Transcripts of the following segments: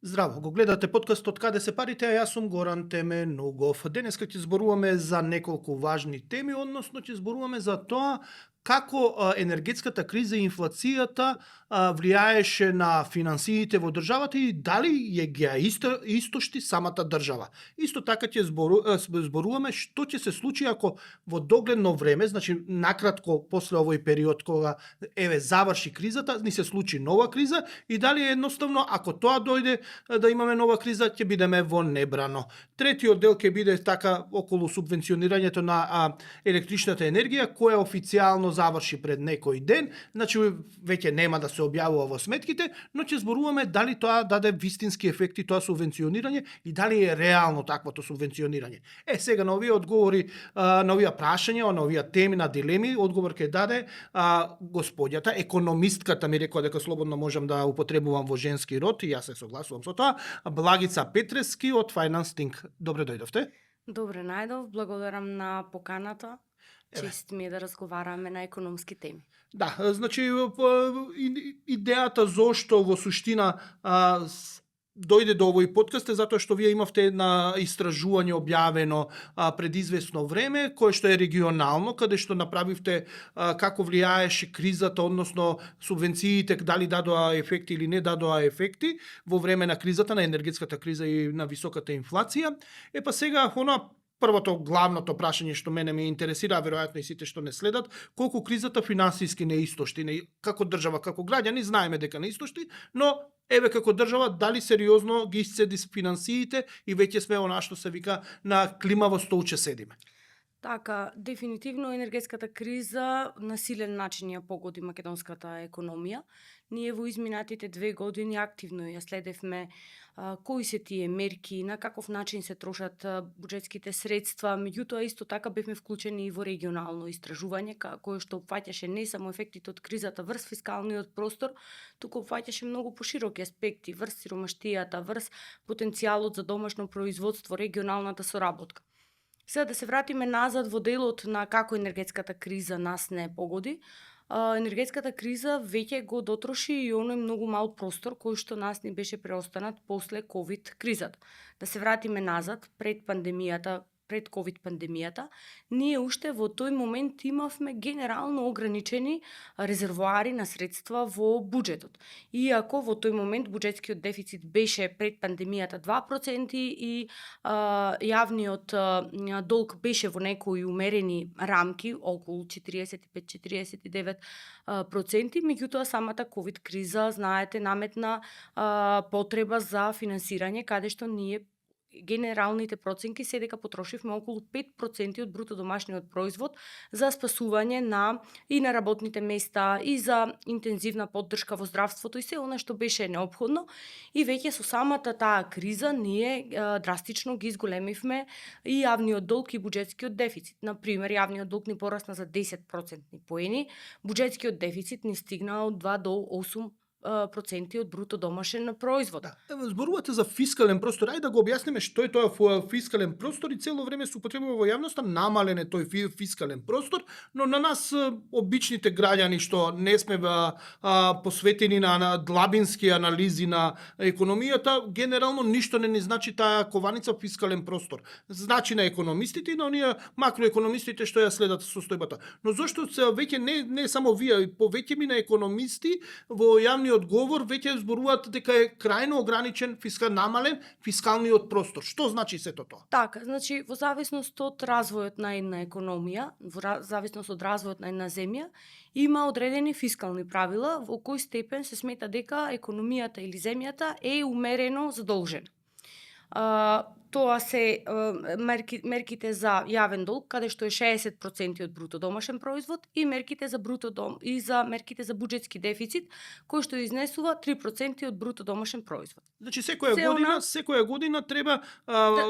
Здраво, го гледате подкастот Каде се парите, а јас сум Горан Теменугов. Денеска ќе зборуваме за неколку важни теми, односно ќе зборуваме за тоа како енергетската криза и инфлацијата влијаеше на финансиите во државата и дали ја истошти самата држава. Исто така ќе зборуваме што ќе се случи ако во догледно време, значи накратко после овој период кога заврши кризата, ни се случи нова криза и дали едноставно ако тоа дојде да имаме нова криза, ќе бидеме во небрано. Третиот дел ќе биде така околу субвенционирањето на електричната енергија, која официјално заврши пред некој ден, значи веќе нема да се објавува во сметките, но ќе зборуваме дали тоа даде вистински ефекти, тоа субвенционирање и дали е реално таквото субвенционирање. Сега на овие одговори, на овие прашања, на овие теми, на дилеми, одговор ќе даде господјата, економистката ми рекоа дека слободно можам да употребувам во женски род и јас се согласувам со тоа, Благица Петрески од Finance Think. Добре дојдовте. Добре најдов, благодарам на поканата. Чест ми е да разговараме на економски теми. Да, значи идејата зошто во суштина дојде до овој подкаст е затоа што вие имавте една истражување објавено пред известно време, кое што е регионално, каде што направивте како влијаеше кризата, односно субвенциите, дали дадоа ефекти или не дадоа ефекти во време на кризата, на енергетската криза и на високата инфлација. Па сега, првото главното прашање што мене ме интересира, веројатно и сите што не следат, колку кризата финансиски не истошти, како држава, како граѓани, знаеме дека не истошти, но како држава, дали сериозно ги исцеди финансиите и веќе сме она што се вика на климаво столче седиме. Така, дефинитивно енергетската криза на силен начин ја погоди македонската економија. Ние во изминатите 2 години активно ја следевме кои се тие мерки, на каков начин се трошат буџетските средства, меѓутоа исто така бевме вклучени и во регионално истражување кое што опфаќаше не само ефектите од кризата врз фискалниот простор, туку опфаќаше многу пошироки аспекти врз сиромаштијата, врз потенцијалот за домашно производство, регионалната соработка. Сега да се вратиме назад во делот на како енергетската криза нас не погоди. Енергетската криза веќе го дотроши и оној многу мал простор кој што нас ни беше преостанат после ковид кризата. Да се вратиме назад пред ковид пандемијата, ние уште во тој момент имавме генерално ограничени резервоари на средства во буџетот. Иако во тој момент буџетскиот дефицит беше пред пандемијата 2% и јавниот долг беше во некои умерени рамки, околу 45-49%, меѓутоа самата ковид криза, знаете, наметна потреба за финансирање, каде што ние генералните проценки се дека потрошивме околу 5% од бруто домашниот производ за спасување и на работните места и за интензивна поддршка во здравството и се она што беше неопходно. И веќе со самата таа криза ние драстично ги изголемивме и јавниот долг и буџетскиот дефицит. Например, јавниот долг ни порасна за 10% поени, буџетскиот дефицит ни стигна од 2 до 8% од бруто домашен производ. Да. Зборувате за фискален простор, ајде да го објасниме што е тоа фискален простор и цело време се употребува во јавноста, намален е тој фискален простор, но на нас обичните граѓани што не сме посветени на длабински анализи на економијата, генерално ништо не ни значи таа кованица фискален простор. Значи на економистите и на оние макроекономистите што ја следат состојбата. Но зошто веќе не само вие, повеќе ми на економисти во јавниот одговор веќе зборуваат дека е крајно ограничен намален фискалниот простор. Што значи сето тоа? Така, значи во зависност од развојот на една економија, во зависност од развојот на една земја, има одредени фискални правила во кој степен се смета дека економијата или земјата е умерено задолжена. Тоа се мерките за јавен долг, каде што е 60% од бруто домашен производ и мерките за мерките за буџетски дефицит, кој што изнесува 3% од бруто домашен производ. Значи секоја година треба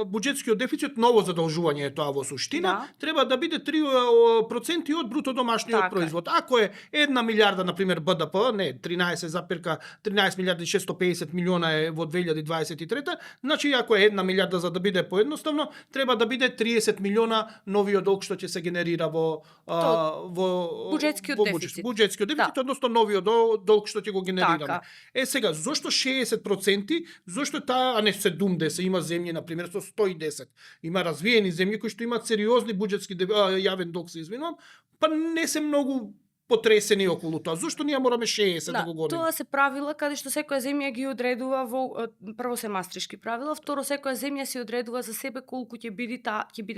буџетскиот дефицит, ново задолжување е тоа во суштина, треба да биде 3% од бруто домашниот производ. Ако е 1 милиарда, например, БДП, не 13 милиарди 650 милиона е во 2023, значи ако е 1 милиарда за да биде поедноставно, треба да биде 30 милиона новиот долг што ќе се генерира во Буџетскиот дефицит. Буџетскиот дефицит, Да. односно новиот долг што ќе го генерираме. Така. Сега, зошто 60%, зошто таа, а не 70, има земји, например, со 110. Има развиени земји кои што имаат сериозни јавен долг, се извинувам, па не се многу потресени околу тоа. Зошто ние мораме 60 да го гониме? Тоа се правила каде што секоја земја ги одредува прво се мастришки правила, второ секоја земја си одредува за себе колку ќе биде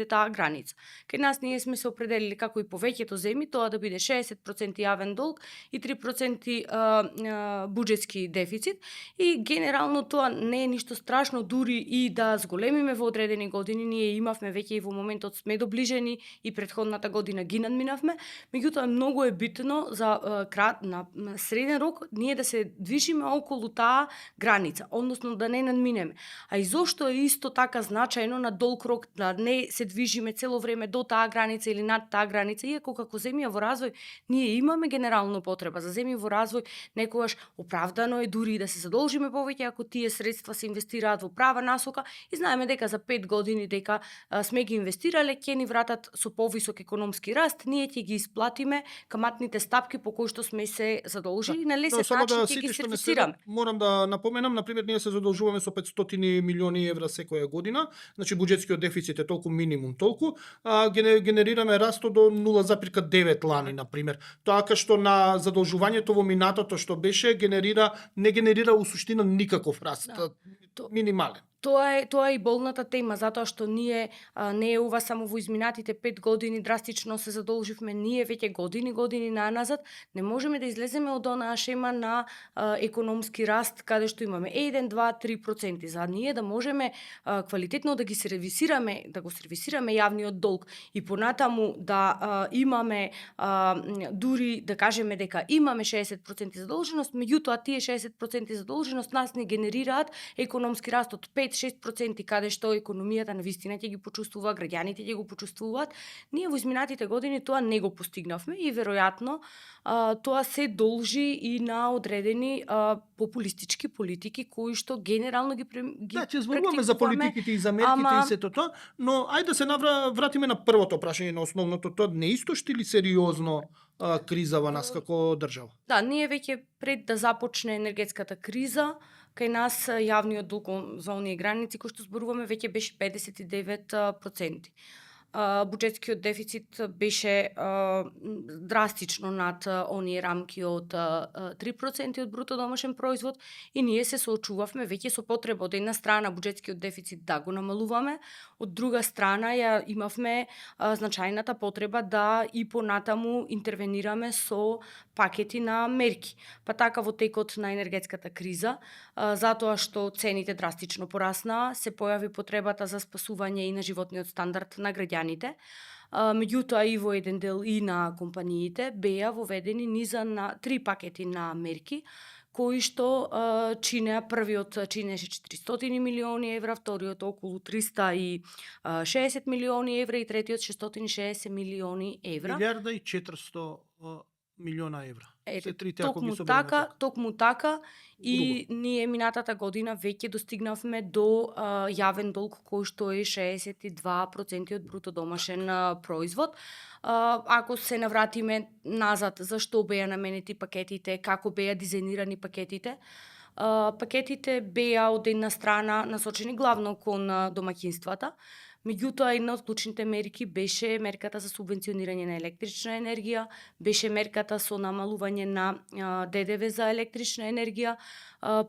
таа граница. Кај нас ние сме се определили како и повеќето земји тоа да биде 60% јавен долг и 3% буџетски дефицит и генерално тоа не е ништо страшно, дури и да зголемиме во одредени години, ние имавме веќе и во моментот сме доближени и претходната година ги надминавме, меѓутоа многу е битно за на среден рок ние да се движиме околу таа граница, односно да не надминеме. А и зошто е исто така значајно на долг рок да не се движиме цело време до таа граница или над таа граница, иако како земја во развој ние имаме генерално потреба за земји во развој, некогаш оправдано е дури и да се задолжиме повеќе ако тие средства се инвестираат во права насока и знаеме дека за 5 години дека сме ги инвестирале, ќе ни вратат со повисок економски раст, ние ќе ги исплатиме каматните стапки по кои што сме се задолжили, на лесен начин ќе ги сервисираме. Морам да напоменам, например, ние се задолжуваме со 500 милиони евра секоја година, значи буџетскиот дефицит е толку минимум толку, генерираме растот до 0,9 лани, например. Тоа што на задолжувањето во минатото што беше не генерира у суштина никаков раст, минимален. Тоа е и болната тема, затоа што ние не е ова само во изминатите 5 години драстично се задолживме, ние веќе години наназад не можеме да излеземе од онаа шема на економски раст каде што имаме 1, 2, 3%. За ние да можеме квалитетно да го сервисираме јавниот долг и понатаму да имаме дури да кажеме дека имаме 60% задолженост, меѓутоа тие 60% задолженост нас не генерираат економски раст од 5-6% каде што економијата на вистина ќе ги почувствува, граѓаните ќе го почувствуваат. Ние во изминатите години тоа не го постигнавме и веројатно тоа се должи и на одредени популистички политики кои што генерално ги Да, ќе зборуваме за политиките и за мерките и сето тоа, но ајде да се вратиме на првото прашање, на основното, тоа не истошти ли сериозно криза во нас како држава? Да, ние веќе пред да започне енергетската криза, кај нас јавниот долг за оние граници кои што зборуваме веќе беше 59%. Буџетскиот дефицит беше драстично над оние рамки од 3% од бруто домашен производ и ние се соочувавме веќе со потреба од една страна буџетскиот дефицит да го намалуваме, од друга страна ја имавме значајната потреба да и понатаму интервенираме со пакети на мерки. Па така во текот на енергетската криза, затоа што цените драстично пораснаа, се појави потребата за спасување и на животниот стандард на граѓаните. Меѓутоа и во еден дел и на компаниите беа воведени низа на 3 пакети на мерки кои што првиот чинеше 400 милиони евра, вториот околу 360 милиони евра и третиот 660 милиони евра. 1.400 милиона евра. Се трите ако ги собереме. Токму така и ние минатата година веќе достигнавме до јавен долг кој што е 62% од бруто домашен производ. Ако се навратиме назад, зашто беа наменети пакетите, како беа дизајнирани пакетите, пакетите беа од една страна насочени главно кон домаќинствата, меѓутоа една од клучните мерки беше мерката за субвенционирање на електрична енергија, беше мерката со намалување на ДДВ за електрична енергија,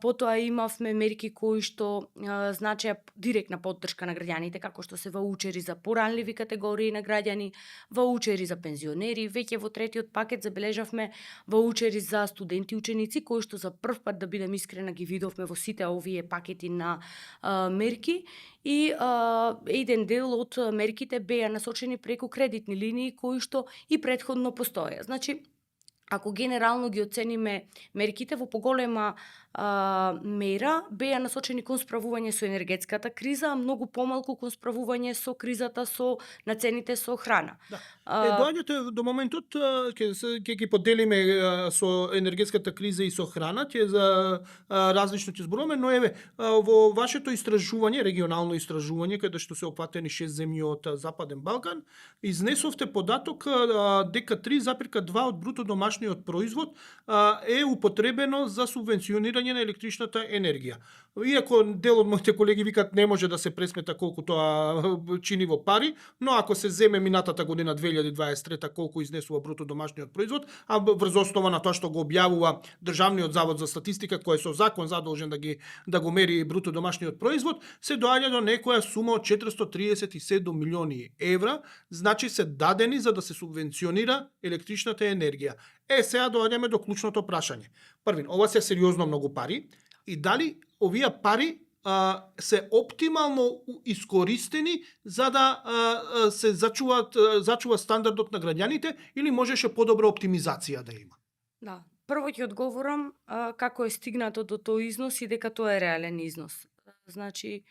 потоа имавме мерки кои што значеа директна поддршка на граѓаните, како што се ваучери за поранливи категории на граѓани, ваучери за пензионери, веќе во третиот пакет забележавме ваучери за студенти и ученици, кои што за прв пат, да бидам искрена, ги видовме во сите овие пакети на мерки и еден дел од мерките беа насочени преку кредитни линии кои што и претходно постоја. Значи, ако генерално ги оцениме мерките во поголема мера беа насочени кон справување со енергетската криза, а многу помалку кон справување со кризата на цените со храна. Да. А, Доаѓате до моментот ќе ги поделиме со енергетската криза и со храна, ќе за различно ќе зборуваме, но еве во вашето истражување, регионално истражување каде што се опфатени 6 земји од Западен Балкан, изнесовте податок дека 3,2 од бруто домашниот производ е употребено за субвенционирање на електричната енергија. Иако дел од моите колеги викат не може да се пресмета колку тоа чини во пари, но ако се земе минатата година 2023 колку изнесува бруто домашниот производ, а врз основа на тоа што го објавува Државниот завод за статистика, кој е со закон задолжен да го мери бруто домашниот производ, се доаѓа до некоја сума од 437 милиони евра, значи се дадени за да се субвенционира електричната енергија. Сега доаѓаме до клучното прашање. Првин, ова се сериозно многу пари и дали овие пари се оптимално искористени за да се зачува стандардот на граѓаните или можеше подобра оптимизација да има? Да, прво ќе одговорам како е стигнато до тој износ и дека тоа е реален износ. Значи,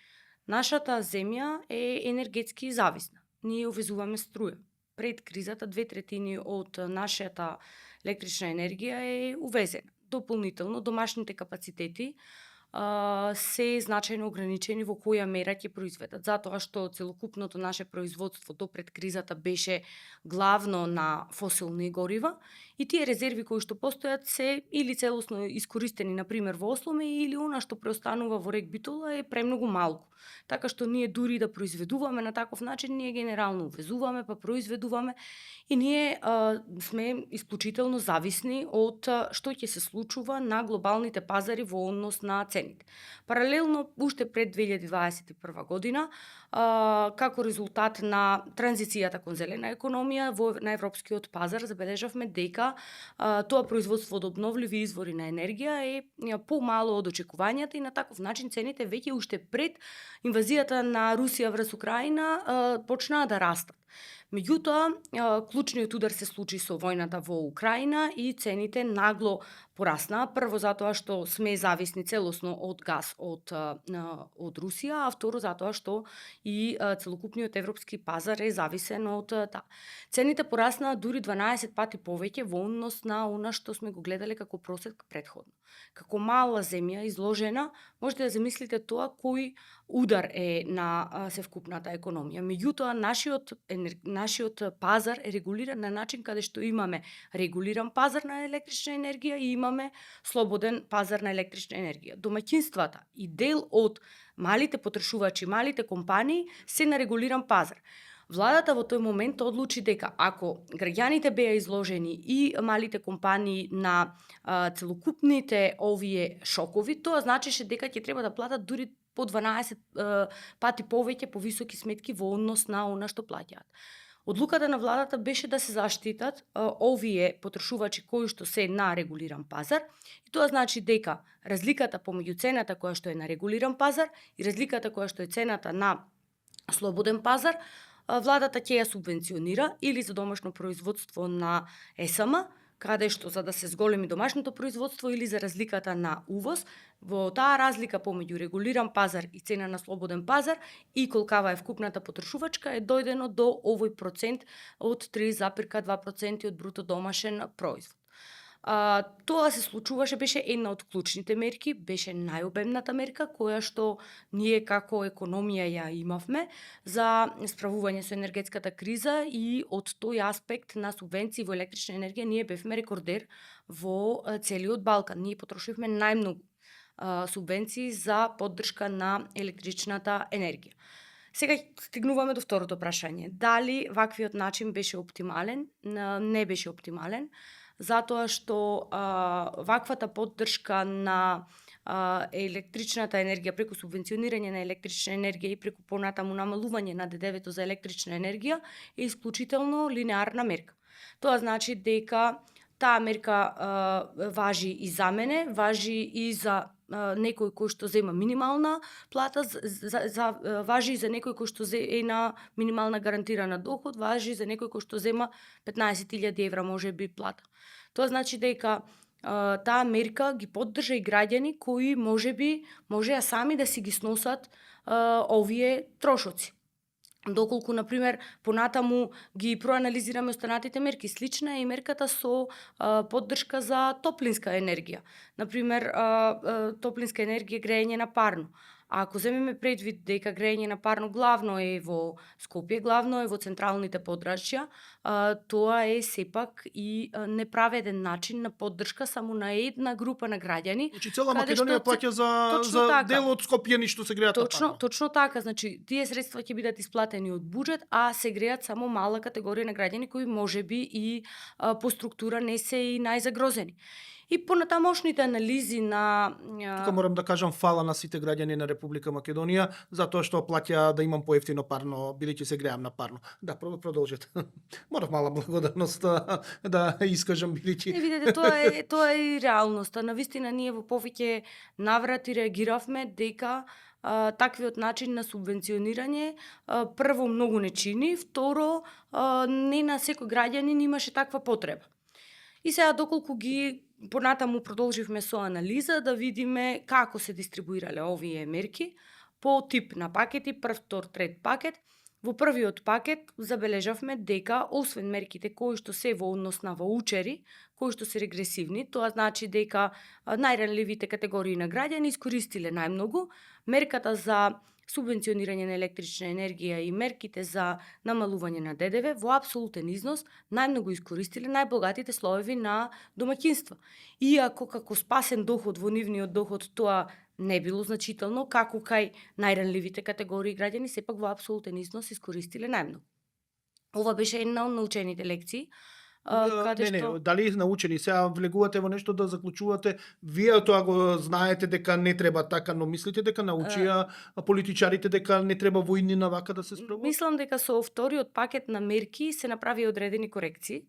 нашата земја е енергетски зависна. Ние увезуваме струја. Пред кризата 2/3 од нашата електрична енергија е увезена. Дополнително, домашните капацитети се значајно ограничени во која мера ќе произведат, затоа што целокупното наше производство до пред кризата беше главно на фосилни горива и тие резерви кои што постојат се или целосно искористени, например во Осломе, или она што преостанува во Рек Битола е премногу малку. Така што ние дури да произведуваме на таков начин, ние генерално увезуваме, па произведуваме и ние сме исклучително зависни од што ќе се случува на глобалните пазари во однос на цените. Паралелно, уште пред 2021 година, како резултат на транзицијата кон зелена економија на европскиот пазар, забележавме дека тоа производство од обновливи извори на енергија е помало од очекувањата и на таков начин цените веќе уште пред инвазијата на Русија врз Украина почнаа да растат. Меѓутоа, клучниот удар се случи со војната во Украина и цените нагло пораснаа. Прво затоа што сме зависни целосно од газ од Русија, а второ затоа што и целокупниот европски пазар е зависен од таа. Цените пораснаа дури 12 пати повеќе во однос на она што сме го гледале како просек претходно. Како мала земја изложена, можете да замислите тоа кој удар е на севкупната економија. Меѓутоа, нашиот пазар е регулиран на начин каде што имаме регулиран пазар на електрична енергија и имаме слободен пазар на електрична енергија. Домаќинствата и дел од малите потрошувачи, малите компании се на регулиран пазар. Владата во тој момент одлучи дека ако граѓаните беа изложени и малите компании на целокупните овие шокови, тоа значеше дека ќе треба да платат дури по 12 пати повеќе повисоки сметки во однос на она што плаќаат. Одлуката на владата беше да се заштитат овие потрошувачи кои што се на регулиран пазар и тоа значи дека разликата помеѓу цената која што е на регулиран пазар и разликата која што е цената на слободен пазар, владата ќе ја субвенционира или за домашно производство на ЕСМ, каде што за да се зголеми домашното производство или за разликата на увоз, во таа разлика помеѓу регулиран пазар и цена на слободен пазар и колкава е вкупната потрошувачка е дојдено до овој процент од 3,2% од бруто домашен производ. Тоа се случуваше, беше една од клучните мерки, беше најобемната мерка која што ние како економија ја имавме за справување со енергетската криза и од тој аспект на субвенции во електрична енергија ние бевме рекордер во целиот Балкан. Ние потрошивме најмногу субвенции за поддршка на електричната енергија. Сега стигнуваме до второто прашање. Дали ваквиот начин беше оптимален? Не беше оптимален, затоа што ваквата поддршка на електричната енергија преку субвенционирање на електрична енергија и преку понатаму намалување на ДДВ-то за електрична енергија е исклучително линеарна мерка. Тоа значи дека таа мерка важи и за мене, важи и за некој кој што зема минимална плата, важи и за некој кој што е на минимална гарантирана доход, важи и за некој кој што зема 15.000 евра може би плата. Тоа значи дека таа мерка ги поддржа и граѓани кои можеа сами да си ги сносат овие трошоци. Доколку, например, понатаму ги проанализираме останатите мерки, слична е и мерката со поддршка за топлинска енергија. Например, топлинска енергија грејење на парно. А ако земеме предвид дека грејење на парно главно е во Скопје, главно е во централните подрачја, тоа е сепак и неправеден начин на поддршка само на една група на граѓани. Значи цела каде Македонија што плаќа за точно така. дел од Скопје што се греат на парно. Точно така, значи тие средства ќе бидат исплатени од буџет, а се греат само мала категорија на граѓани кои можеби и по структура не се и најзагрозени. И понатамошните анализи на Тука морам да кажам фала на сите граѓани на Република Македонија затоа што плаќа да имам поевтино парно, бидејќи се греам на парно. Да, продолжете. Морав мала благодарност да искажам бидејќи. Не, видете, тоа е и реалноста. Навистина ние во повеќе наврати реагиравме дека таквиот начин на субвенционирање прво многу не чини, второ не на секој граѓанин имаше таква потреба. И сега доколку ги понатаму продолживме со анализа да видиме како се дистрибуирале овие мерки по тип на пакети, прв, втор, трет пакет. Во првиот пакет забележавме дека освен мерките кои што се во однос на ваучери, кои што се регресивни, тоа значи дека најранливите категории на граѓани искористиле најмногу, мерката за субвенционирање на електрична енергија и мерките за намалување на ДДВ во апсолутен износ најмногу искористиле најбогатите слоеви на домаќинства. Иако како спасен доход во нивниот доход тоа не било значително, како кај најранливите категории граѓани сепак во апсолутен износ искористиле најмногу. Ова беше една од научените лекции. Не, дали научени сега влегувате во нешто да заклучувате, вие тоа го знаете дека не треба така, но мислите дека научија политичарите дека не треба во иднина вака да се справува? Мислам дека со вториот пакет на мерки се направи одредени корекции,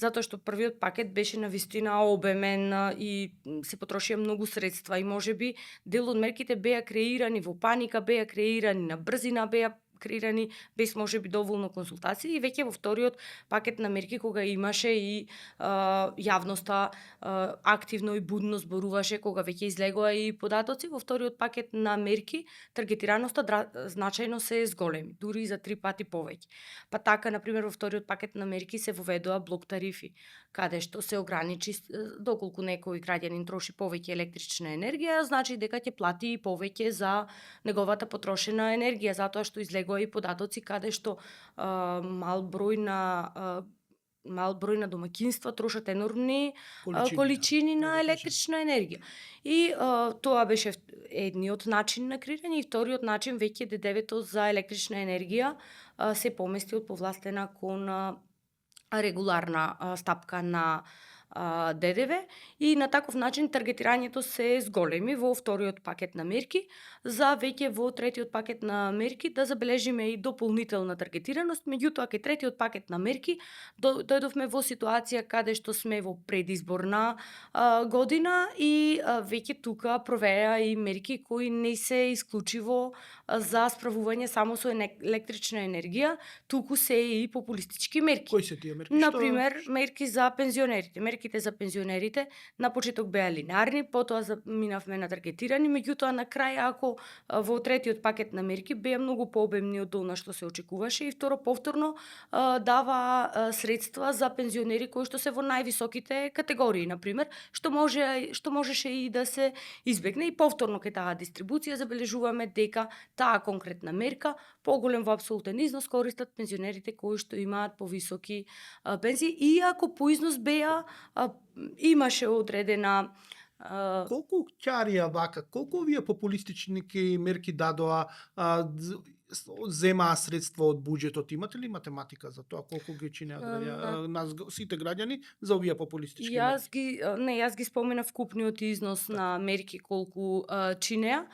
затоа што првиот пакет беше навистина обемен и се потрошија многу средства и можеби дел од мерките беа креирани во паника, беа креирани на брзина, беа креирани без можеби доволно консултации и веќе во вториот пакет на мерки кога имаше и јавноста активно и будно зборуваше, кога веќе излегоа и податоци, во вториот пакет на мерки таргетираноста значајно се зголеми, дури и за 3 пати повеќе. Па така, например, во вториот пакет на мерки се воведоа блок тарифи, каде што се ограничи доколку некој граѓанин троши повеќе електрична енергија, значи дека ќе плати и повеќе за неговата потрошена енергија, затоа што излегоа и податоци каде што мал број на домаќинства трошат енормни количини на електрична енергија. И тоа беше едниот начин на креирање и вториот начин веќе ДДВ-то за електрична енергија се помести од повластена кон регуларна стапка на ДДВ и на таков начин таргетирањето се зголеми во вториот пакет на мерки, за веќе во третиот пакет на мерки да забележиме и дополнителна таргетираност, меѓутоа кај третиот пакет на мерки дојдовме во ситуација каде што сме во предизборна година и веќе тука провеа и мерки кои не се исклучиво за справување само со електрична енергија, туку се и популистички мерки. Кои се тие мерки? Например, мерки за пензионерите. Мерките за пензионерите на почеток беа линарни, потоа минавме на таргетирани, меѓутоа на крај ако во третиот пакет на мерки беа многу пообемни од она што се очекуваше и второ повторно дава средства за пензионери кои што се во највисоките категории, например, што можеше и да се избегне и повторно кај таа дистрибуција забележуваме дека таа конкретна мерка поголем во апсолутен износ користат пензионерите кои што имаат повисоки пензии, иако по износ беа имаше одредена колку ќарија вака, колку овие популистични мерки дадоа земаа средства од буџетот? Имате ли математика за тоа колку ги чинеа нас сите граѓани за овие популистички мерки? Јас ги споменав вкупниот износ на мерки колку чинеа.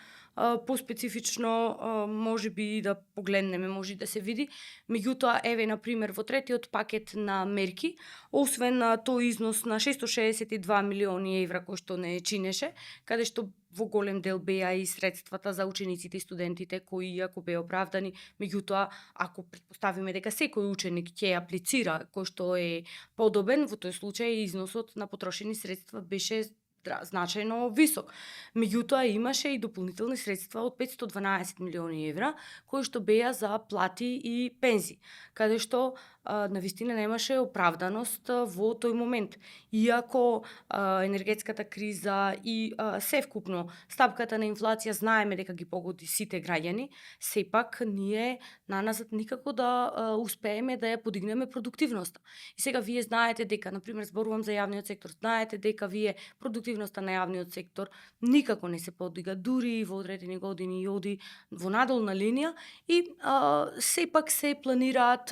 Поспецифично може би да погледнеме, може да се види. Меѓутоа, еве, например, во третиот пакет на мерки, освен тој износ на 662 милиони евра кој што не чинеше, каде што во голем дел беа и средствата за учениците и студентите кои иако беа оправдани, меѓутоа ако претпоставиме дека секој ученик ќе аплицира кој што е подобен, во тој случај износот на потрошени средства беше значајно висок. Меѓутоа имаше и дополнителни средства од 512 милиони евра кои што беа за плати и пензии, каде што навистина немаше оправданост во тој момент. Иако енергетската криза и севкупно стапката на инфлација знаеме дека ги погоди сите граѓани, сепак ние наназад никако да успееме да ја подигнеме продуктивноста. И сега вие знаете дека, например, зборувам за јавниот сектор, знаете дека вие продуктивноста на јавниот сектор никако не се подига, дури во одредени години и оди во надолна линија и сепак се планираат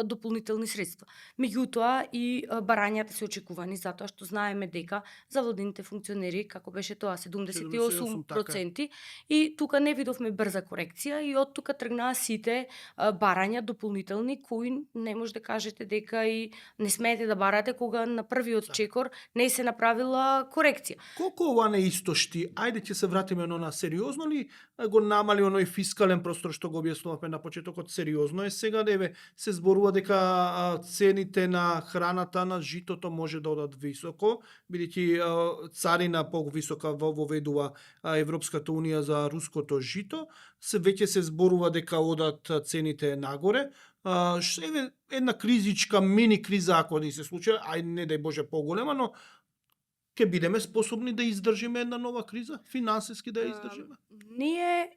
дополнителни средства. Меѓутоа и барањата се очекувани затоа што знаеме дека за владините функционери, како беше тоа, 78%, и тука не видовме брза корекција и од тука тргнаа сите барања дополнителни кои не може да кажете дека и не смеете да барате кога на првиот чекор не се направила корекција. Колку ова не истошти? Ајде ќе се вратиме на сериозно ли го намали оној фискален простор што го објаснувавме на почетокот? Сериозно е сега, деве се зборува дека цените на храната, на житото може да одат високо, бидејќи царина повисока воведува Европската унија за руското жито, веќе се зборува дека одат цените нагоре. Еве една кризичка, мини криза ако ни се случи, ај не дај Боже поголема, но ќе бидеме способни да издржиме една нова криза, финансиски да ја издржиме? Ние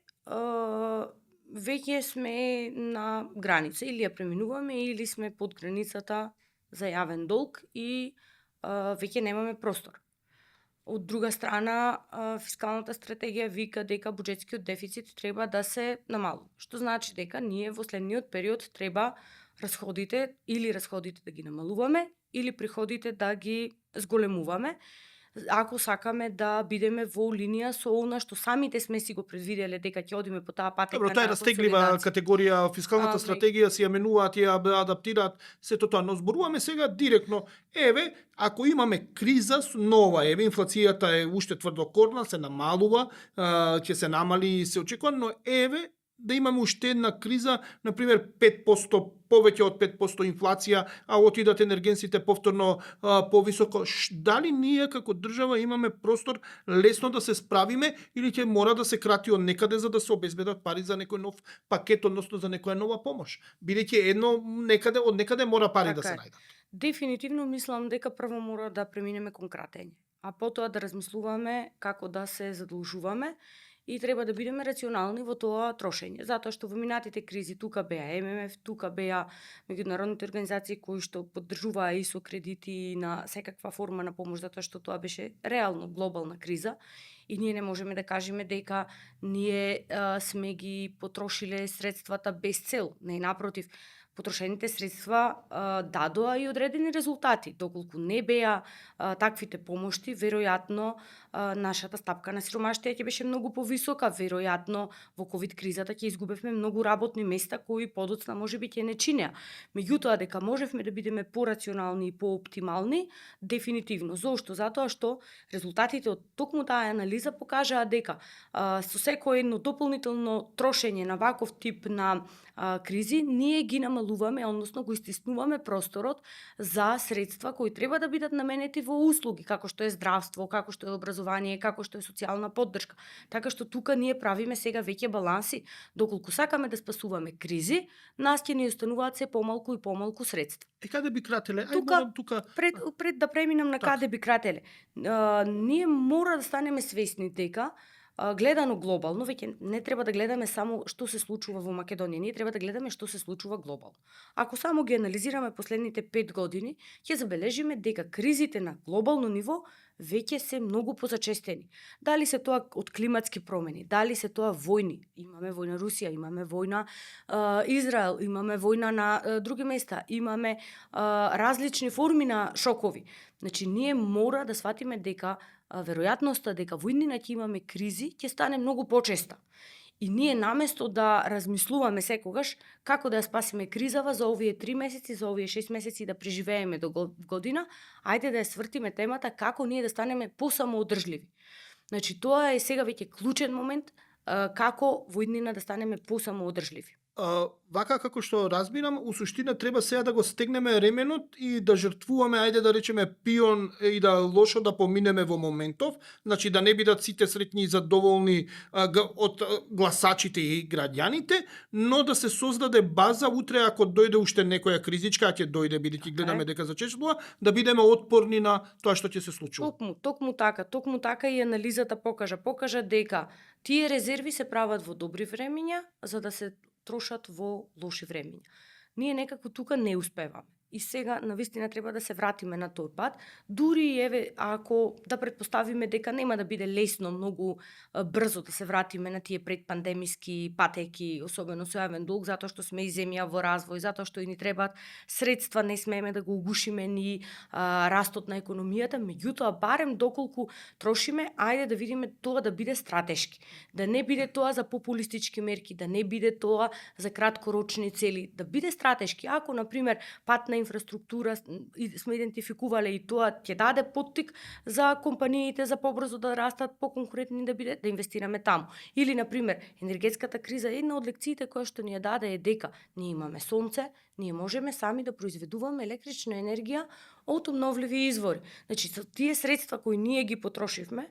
веќе сме на граница, или ја преминуваме, или сме под границата за јавен долг и веќе немаме простор. Од друга страна, фискалната стратегија вика дека буџетскиот дефицит треба да се намалува, што значи дека ние во следниот период треба расходите да ги намалуваме, или приходите да ги зголемуваме, ако сакаме да бидеме во линија со она што самите сме си го предвиделе дека ќе одиме по таа патека. Добро, тоа е растеглива категорија, фискалната стратегија си ја менуваат, ја адаптираат сето тоа, но зборуваме сега директно. Еве, ако имаме криза нова, еве инфлацијата е уште тврдокорна, се намалува, ќе се намали и се очекува, но еве да имаме уште една криза, например 5%, повеќе од 5% инфлација, а отидат енергенсите повторно повисоко. Дали ние како држава имаме простор лесно да се справиме или ќе мора да се крати од некаде за да се обезбедат пари за некој нов пакет, односно за некоја нова помош? Бидејќи од некаде мора пари да се најдат. Дефинитивно мислам дека прво мора да преминеме кон кратење, а потоа да размислуваме како да се задолжуваме. И треба да бидеме рационални во тоа трошење, затоа што во минатите кризи тука беа ММФ, тука беа меѓународните организации кои што поддржуваа и со кредити и на секаква форма на помош, затоа што тоа беше реално глобална криза и ние не можеме да кажеме дека ние сме ги потрошиле средствата без цел, не, напротив. Потрошените средства дадоа и одредени резултати. Доколку не беа таквите помошти, веројатно нашата стапка на сиромаштија ќе беше многу повисока. Веројатно во ковид кризата ќе изгубевме многу работни места кои подоцна можеби ќе не чинеа. Меѓутоа дека можевме да бидеме порационални и пооптимални, дефинитивно. Зошто? Затоа што резултатите од токму таа анализа покажаа дека со секој едно дополнително трошење на ваков тип на кризи, ние ги намалуваме, односно го истиснуваме просторот за средства кои треба да бидат наменети во услуги, како што е здравство, како што е образование, како што е социјална поддршка. Така што тука ние правиме сега веќе баланси. Доколку сакаме да спасуваме кризи, нас ќе ни остануваат се помалку и помалку средства. Каде би крателе? Тука пред да преминам на каде би крателе. Ние мора да станеме свесни дека гледано глобално, веќе не треба да гледаме само што се случува во Македонија, ние треба да гледаме што се случува глобално. Ако само ги анализираме последните 5 години, ќе забележиме дека кризите на глобално ниво веќе се многу позачестени. Дали се тоа од климатски промени, дали се тоа војни, имаме војна Русија, имаме војна Израел, имаме војна на други места, имаме различни форми на шокови. Значи, ние мора да сватиме дека веројатноста дека во иднина ќе имаме кризи ќе стане многу почеста. И ние наместо да размислуваме секогаш како да ја спасиме кризава за овие 3 месеци, за овие 6 месеци да преживееме до година, ајде да ја свртиме темата како ние да станеме посамоодржливи. Значи тоа е сега веќе клучен момент како во иднина да станеме посамоодржливи. Вака како што разбирам, у суштина треба сега да го стегнеме ременот и да жртвуваме, ајде да речеме пион и да лошо да поминеме во моментов, значи да не бидат сите среќни и задоволни од гласачите и граѓаните, но да се создаде база утре ако дојде уште некоја кризичка, а ќе дојде бидејќи гледаме дека зачестува, да бидеме отпорни на тоа што ќе се случува. Токму така и анализата покажа дека тие резерви се прават во добри времиња за да се трошат во лоши времиња. Ние некако тука не успеваме. И сега навистина треба да се вратиме на тој пат, дури еве ако да претпоставиме дека нема да биде лесно многу брзо да се вратиме на тие предпандемиски патеки, особено со јавен долг, затоа што сме и земја во развој, затоа што и ни требаат средства, не смееме да го угушиме ни растот на економијата, меѓутоа барем доколку трошиме, ајде да видиме тоа да биде стратешки, да не биде тоа за популистички мерки, да не биде тоа за краткорочни цели, да биде стратешки. Ако на пример патна инфраструктура сме идентификувале и тоа ќе даде поттик за компаниите за побрзо да растат, поконкурентни да биде, да инвестираме таму. Или на пример енергетската криза, една од лекциите која што ни ја даде е дека ние имаме сонце, ние можеме сами да произведуваме електрична енергија од обновливи извори. Значи со тие средства кои ние ги потрошивме,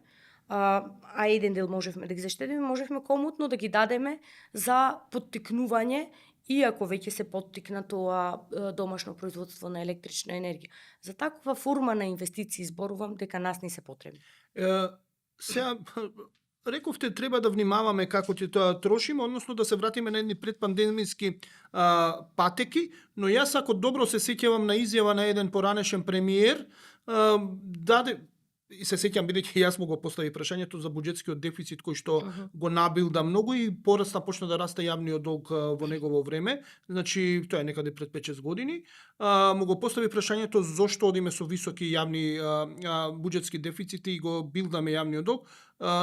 а еден дел можевме да ги заштедиме, можевме комутно да ги дадеме за поттикнување, иако веќе се поттикна тоа домашно производство на електрична енергија. За таква форма на инвестиции зборувам дека нас не се потребни. Сега, рековте треба да внимаваме како ќе тоа трошиме, односно да се вратиме на едни предпандемиски патеки, но јас ако добро се сеќавам на изјава на еден поранешен премиер, даде и се сеќам бидејќи јас му го постави прашањето за буџетскиот дефицит кој што го набилда многу и пораста почна да расте јавниот долг во негово време, значи тоа е некаде пред 5-6 години, му го постави прашањето зошто одиме со високи јавни буџетски дефицити и го билдаме јавниот долг.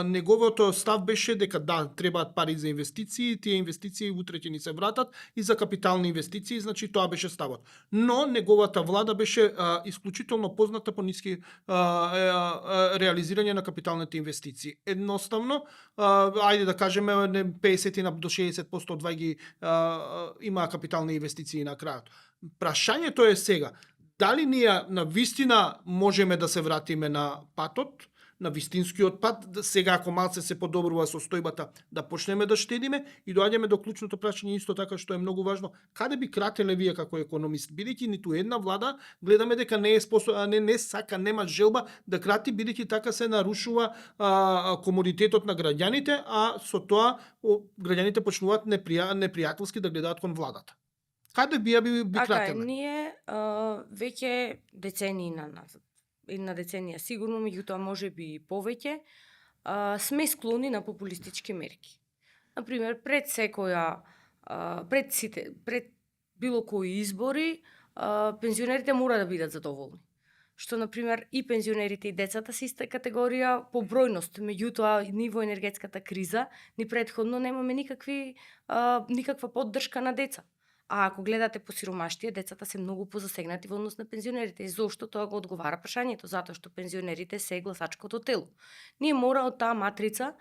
Неговото став беше дека да, требаат пари за инвестиции, тие инвестиции утре ќе ни се вратат и за капитални инвестиции, значи тоа беше ставот. Но неговата влада беше исклучително позната по ниски реализирање на капиталните инвестиции. Едноставно, ајде да кажеме 50 до 60% од ги има капитални инвестиции на крајот. Прашањето е сега, дали ние на вистина можеме да се вратиме на патот, на вистинскиот пат, сега ако малце се подобрува состојбата, да почнеме да штедиме и доаѓаме до клучното прашање исто така што е многу важно, каде би крателе вие како економист, бидејќи ниту една влада гледаме дека не е не сака, нема желба да крати, бидејќи така се нарушува комодитетот на граѓаните, а со тоа граѓаните почнуваат непријателски да гледаат кон владата. Каде би крателе? Ние веќе децении назад, една деценија сигурно, меѓутоа може би и повеќе, сме склони на популистички мерки. Например, пред било кои избори, пензионерите мора да бидат задоволни. Што, например, и пензионерите и децата се иста категорија по бројност, меѓутоа ниво енергетската криза, ни претходно немаме никаква поддршка на деца. А ако гледате по сиромаштија, децата се многу позасегнати во однос на пензионерите. И зошто тоа го одговара прашањето? Затоа што пензионерите се гласачкото тело. Ние мора од таа матрица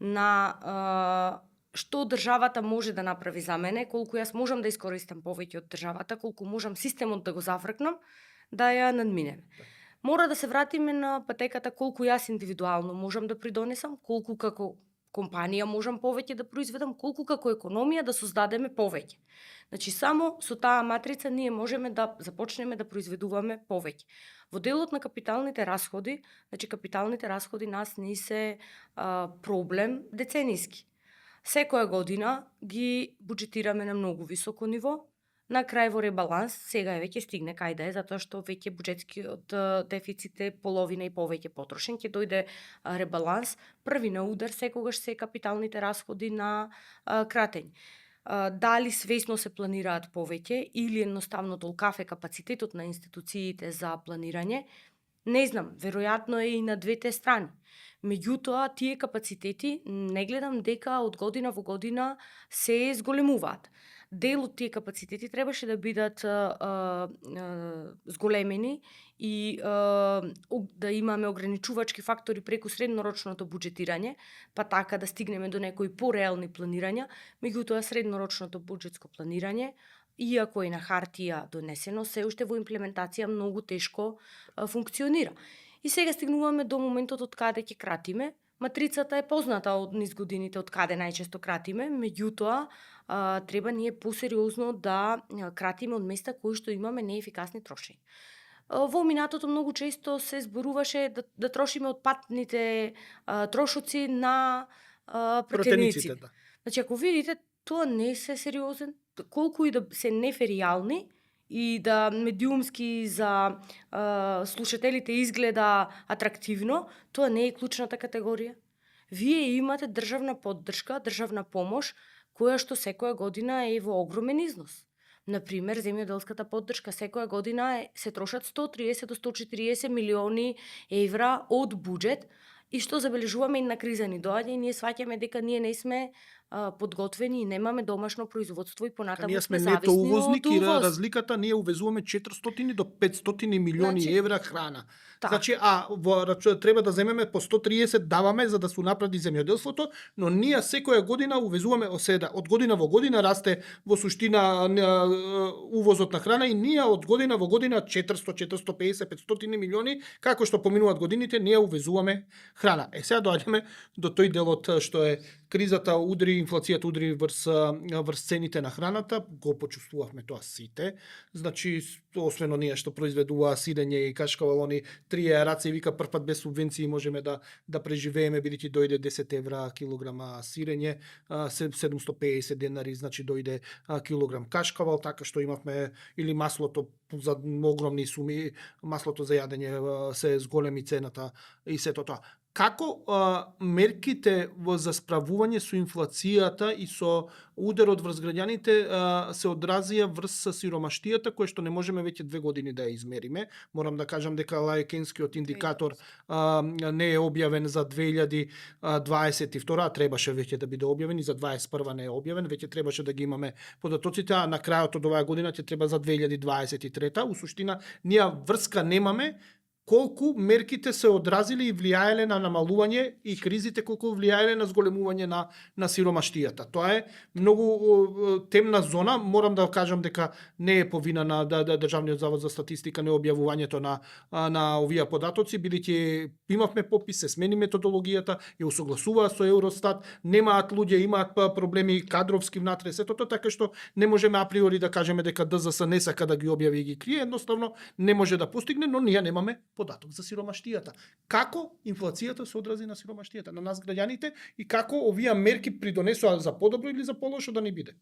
на што државата може да направи за мене, колку јас можам да искористам повеќе од државата, колку можам системот да го зафркнам, да ја надминеме. Мора да се вратиме на патеката колку јас индивидуално можам да придонесам, колку како компанија можам повеќе да произведам, колку како економија да создадеме повеќе. Значи, само со таа матрица ние можеме да започнеме да произведуваме повеќе. Во делот на капиталните расходи, значи капиталните расходи нас не се проблем децениски. Секоја година ги буџетираме на многу високо ниво, на крај во ребаланс, сега веќе стигне кај да е, затоа што веќе буџетскиот дефицит е половина и повеќе потрошен, ќе дојде ребаланс, први на удар секогаш се капиталните расходи на кратење. Дали свесно се планираат повеќе или едноставно толкав е капацитетот на институциите за планирање, не знам, веројатно е и на двете страни. Меѓутоа, тие капацитети не гледам дека од година во година се зголемуваат. дел од тие капацитети требаше да бидат зголемени и да имаме ограничувачки фактори преку среднорочното буџетирање, па така да стигнеме до некои пореални планирања, меѓутоа среднорочното буџетско планирање, иако е на хартија донесено, се уште во имплементација многу тешко функционира. И сега стигнуваме до моментот од каде ќе кратиме. Матрицата е позната од низ годините од каде најчесто кратиме, меѓутоа треба ние посериозно да кратиме од места кои што имаме неефикасни трошења. Во минатото многу често се зборуваше да трошиме од патните трошоци на пратениците. Да. Значи, ако видите, тоа не се сериозен, колку и да се нефериални и да медиумски за слушателите изгледа атрактивно, тоа не е клучната категорија. Вие имате државна поддршка, државна помош, која што секоја година е во огромен износ. Например, земјоделската поддршка секоја година се трошат 130 до 140 милиони евра од буџет, и што забележуваме и на криза ни доаѓа и ние сваќаме дека ние не сме подготвени и немаме домашно производство и понатаму Ние сме сме нето зависни увозник од и увоз. разликата ние увезуваме 400 до 500 милиони Значи, евра храна. така. Значи, треба да земеме по 130 даваме за да се направи земјоделството, но ние секоја година увезуваме од година во година расте во суштина увозот на храна и ние од година во година 400, 450, 500 милиони, како што поминуваат годините, ние увезуваме храна. Сега доаѓаме до тој делот што е кризата удри, инфлацијата удри врз цените на храната, го почувствувавме тоа сите. Значи, освен оние што произведуваа сирење и кашкавал, они трие раце и вика првпат без субвенции можеме да преживееме, бидејќи дојде 10 евра килограма сирење, 750 денари, значи дојде килограм кашкавал, така што имавме или маслото за огромни суми, маслото за јадење се зголеми цената и сето тоа. Како мерките за справување со инфлацијата и со ударот врз граѓаните се одразија врз сиромаштијата, која што не можеме веќе 2 години да ја измериме? Морам да кажам дека Лаекенскиот индикатор не е објавен за 2022, а требаше веќе да биде објавен, и за 2021 не е објавен, веќе требаше да ги имаме податоците, а на крајот од оваа година ќе треба за 2023. У суштина, ние врска немаме колку мерките се одразили и влијаеле на намалување и кризите колку влијаеле на зголемување на сиромаштијата. Тоа е многу темна зона, морам да кажам дека не е повина на Државниот завод за статистика не објавувањето на овие податоци, бидејќи имавме попис, се смени методологијата, ја усогласуваа со Евростат, немаат луѓе, имаат проблеми кадровски внатре сетото, така што не можеме априори да кажеме дека ДЗС не сака да ги објави и ги крие, едноставно не може да постигне, но ние немаме податок за сиромаштијата. Како инфлацијата се одрази на сиромаштијата, на нас граѓаните, и како овие мерки придонесоа за подобро или за полошо да не биде?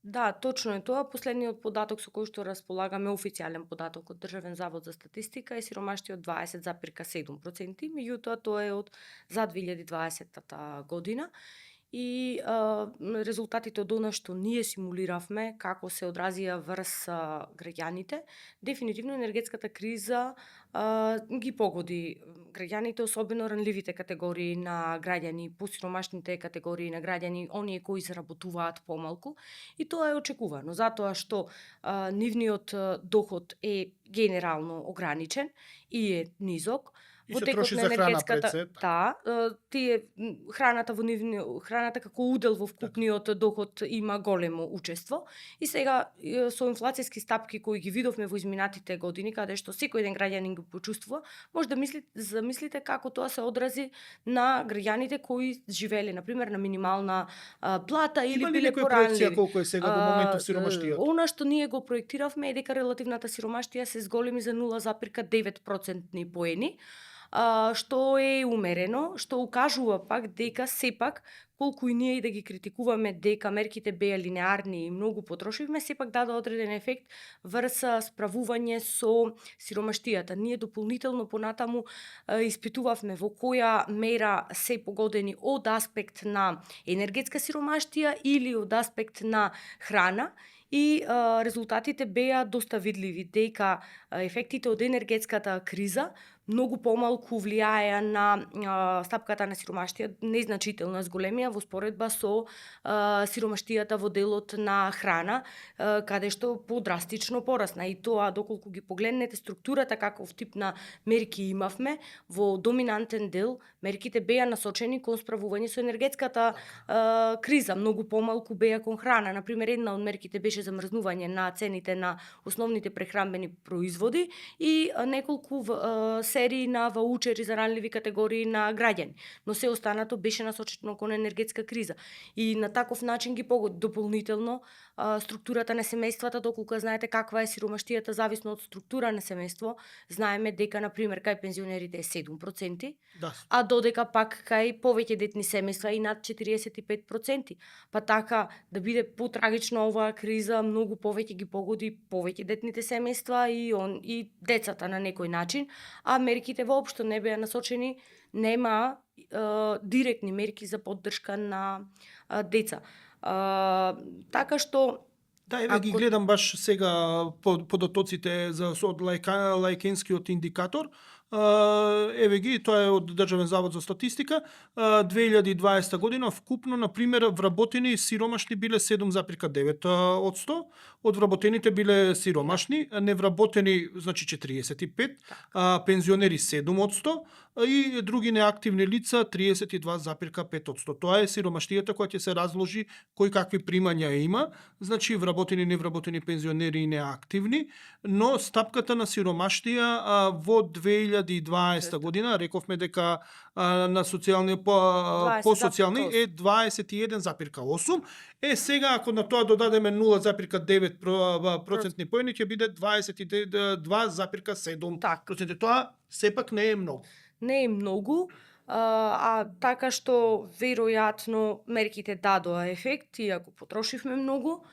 Да, точно е тоа. Последниот податок со кој што располагаме, официјален податок од Државен завод за статистика, е сиромаштиот 20,7%, меѓутоа тоа е од за 2020 година. И резултатите од она што ние симулиравме, како се одразија врз граѓаните, дефинитивно енергетската криза ги погоди граѓаните, особено ранливите категории на граѓани, посиромашните категории на граѓани, оние кои заработуваат помалку, и тоа е очекувано, затоа што нивниот доход е генерално ограничен и е низок. И се троши за храна пред се. Тие храната како удел во вкупниот доход има големо учество, и сега со инфлацијски стапки кои ги видовме во изминатите години, каде што секој ден граѓанин го почувствува, може да замислите како тоа се одрази на граѓаните кои живееле на пример на минимална плата или биле поранливи. Проекција колку е сега во моментот сиромаштијата? Она што ние го проектиравме е дека релативната сиромаштија се зголеми за 0,9% поени, што е умерено, што укажува пак дека сепак, колку и ние и да ги критикуваме дека мерките беа линеарни и многу потрошивме, сепак даде одреден ефект врз справување со сиромаштијата. Ние дополнително понатаму испитувавме во која мера се погодени од аспект на енергетска сиромаштија или од аспект на храна, и резултатите беа доста видливи дека ефектите од енергетската криза многу помалку влијаја на стапката на сиромаштија, незначително зголемија во споредба со сиромаштијата во делот на храна, каде што подрастично порасна. И тоа, доколку ги погледнете структурата каков тип на мерки имавме, во доминантен дел мерките беа насочени кон справување со енергетската криза, многу помалку беа кон храна. Например, една од мерките беше замрзнување на цените на основните прехранбени производи и неколку серии на ваучери за ранливи категории на граѓани. Но се останато беше насочено кон енергетска криза. И на таков начин ги погоди дополнително структурата на семејствата, доколку знаете каква е сиромаштијата зависно од структура на семејство. Знаеме дека, например, кај пензионерите е 7%, Да. а додека пак кај повеќе детни семејства и над 45%. Па така, да биде потрагично оваа криза, многу повеќе ги погоди повеќе детните семејства и децата на некој начин, а мерките воопшто не беа насочени, нема директни мерки за поддршка на деца. Така што Да, еве ги гледам баш сега податоците од лајкенскиот индикатор. Еве ги, тоа е од Државен завод за статистика. 2020 година вкупно, на пример, вработени сиромашни биле 7,9%, од вработените биле сиромашни, невработени значи 45%, пензионери 7% и други неактивни лица 32,5%. Тоа е сиромаштијата која ќе се разложи кој какви примања има, значи вработени, невработени, пензионери и неактивни, но стапката на сиромаштија во 2020 година, рековме дека на социјални по социјални е 21,8. Сега ако на тоа додадеме 0,9 процентни поени ќе биде 22,7%. Тоа сепак не е многу. Не е многу, така што веројатно мерките дадоа ефект, иако потрошивме многу.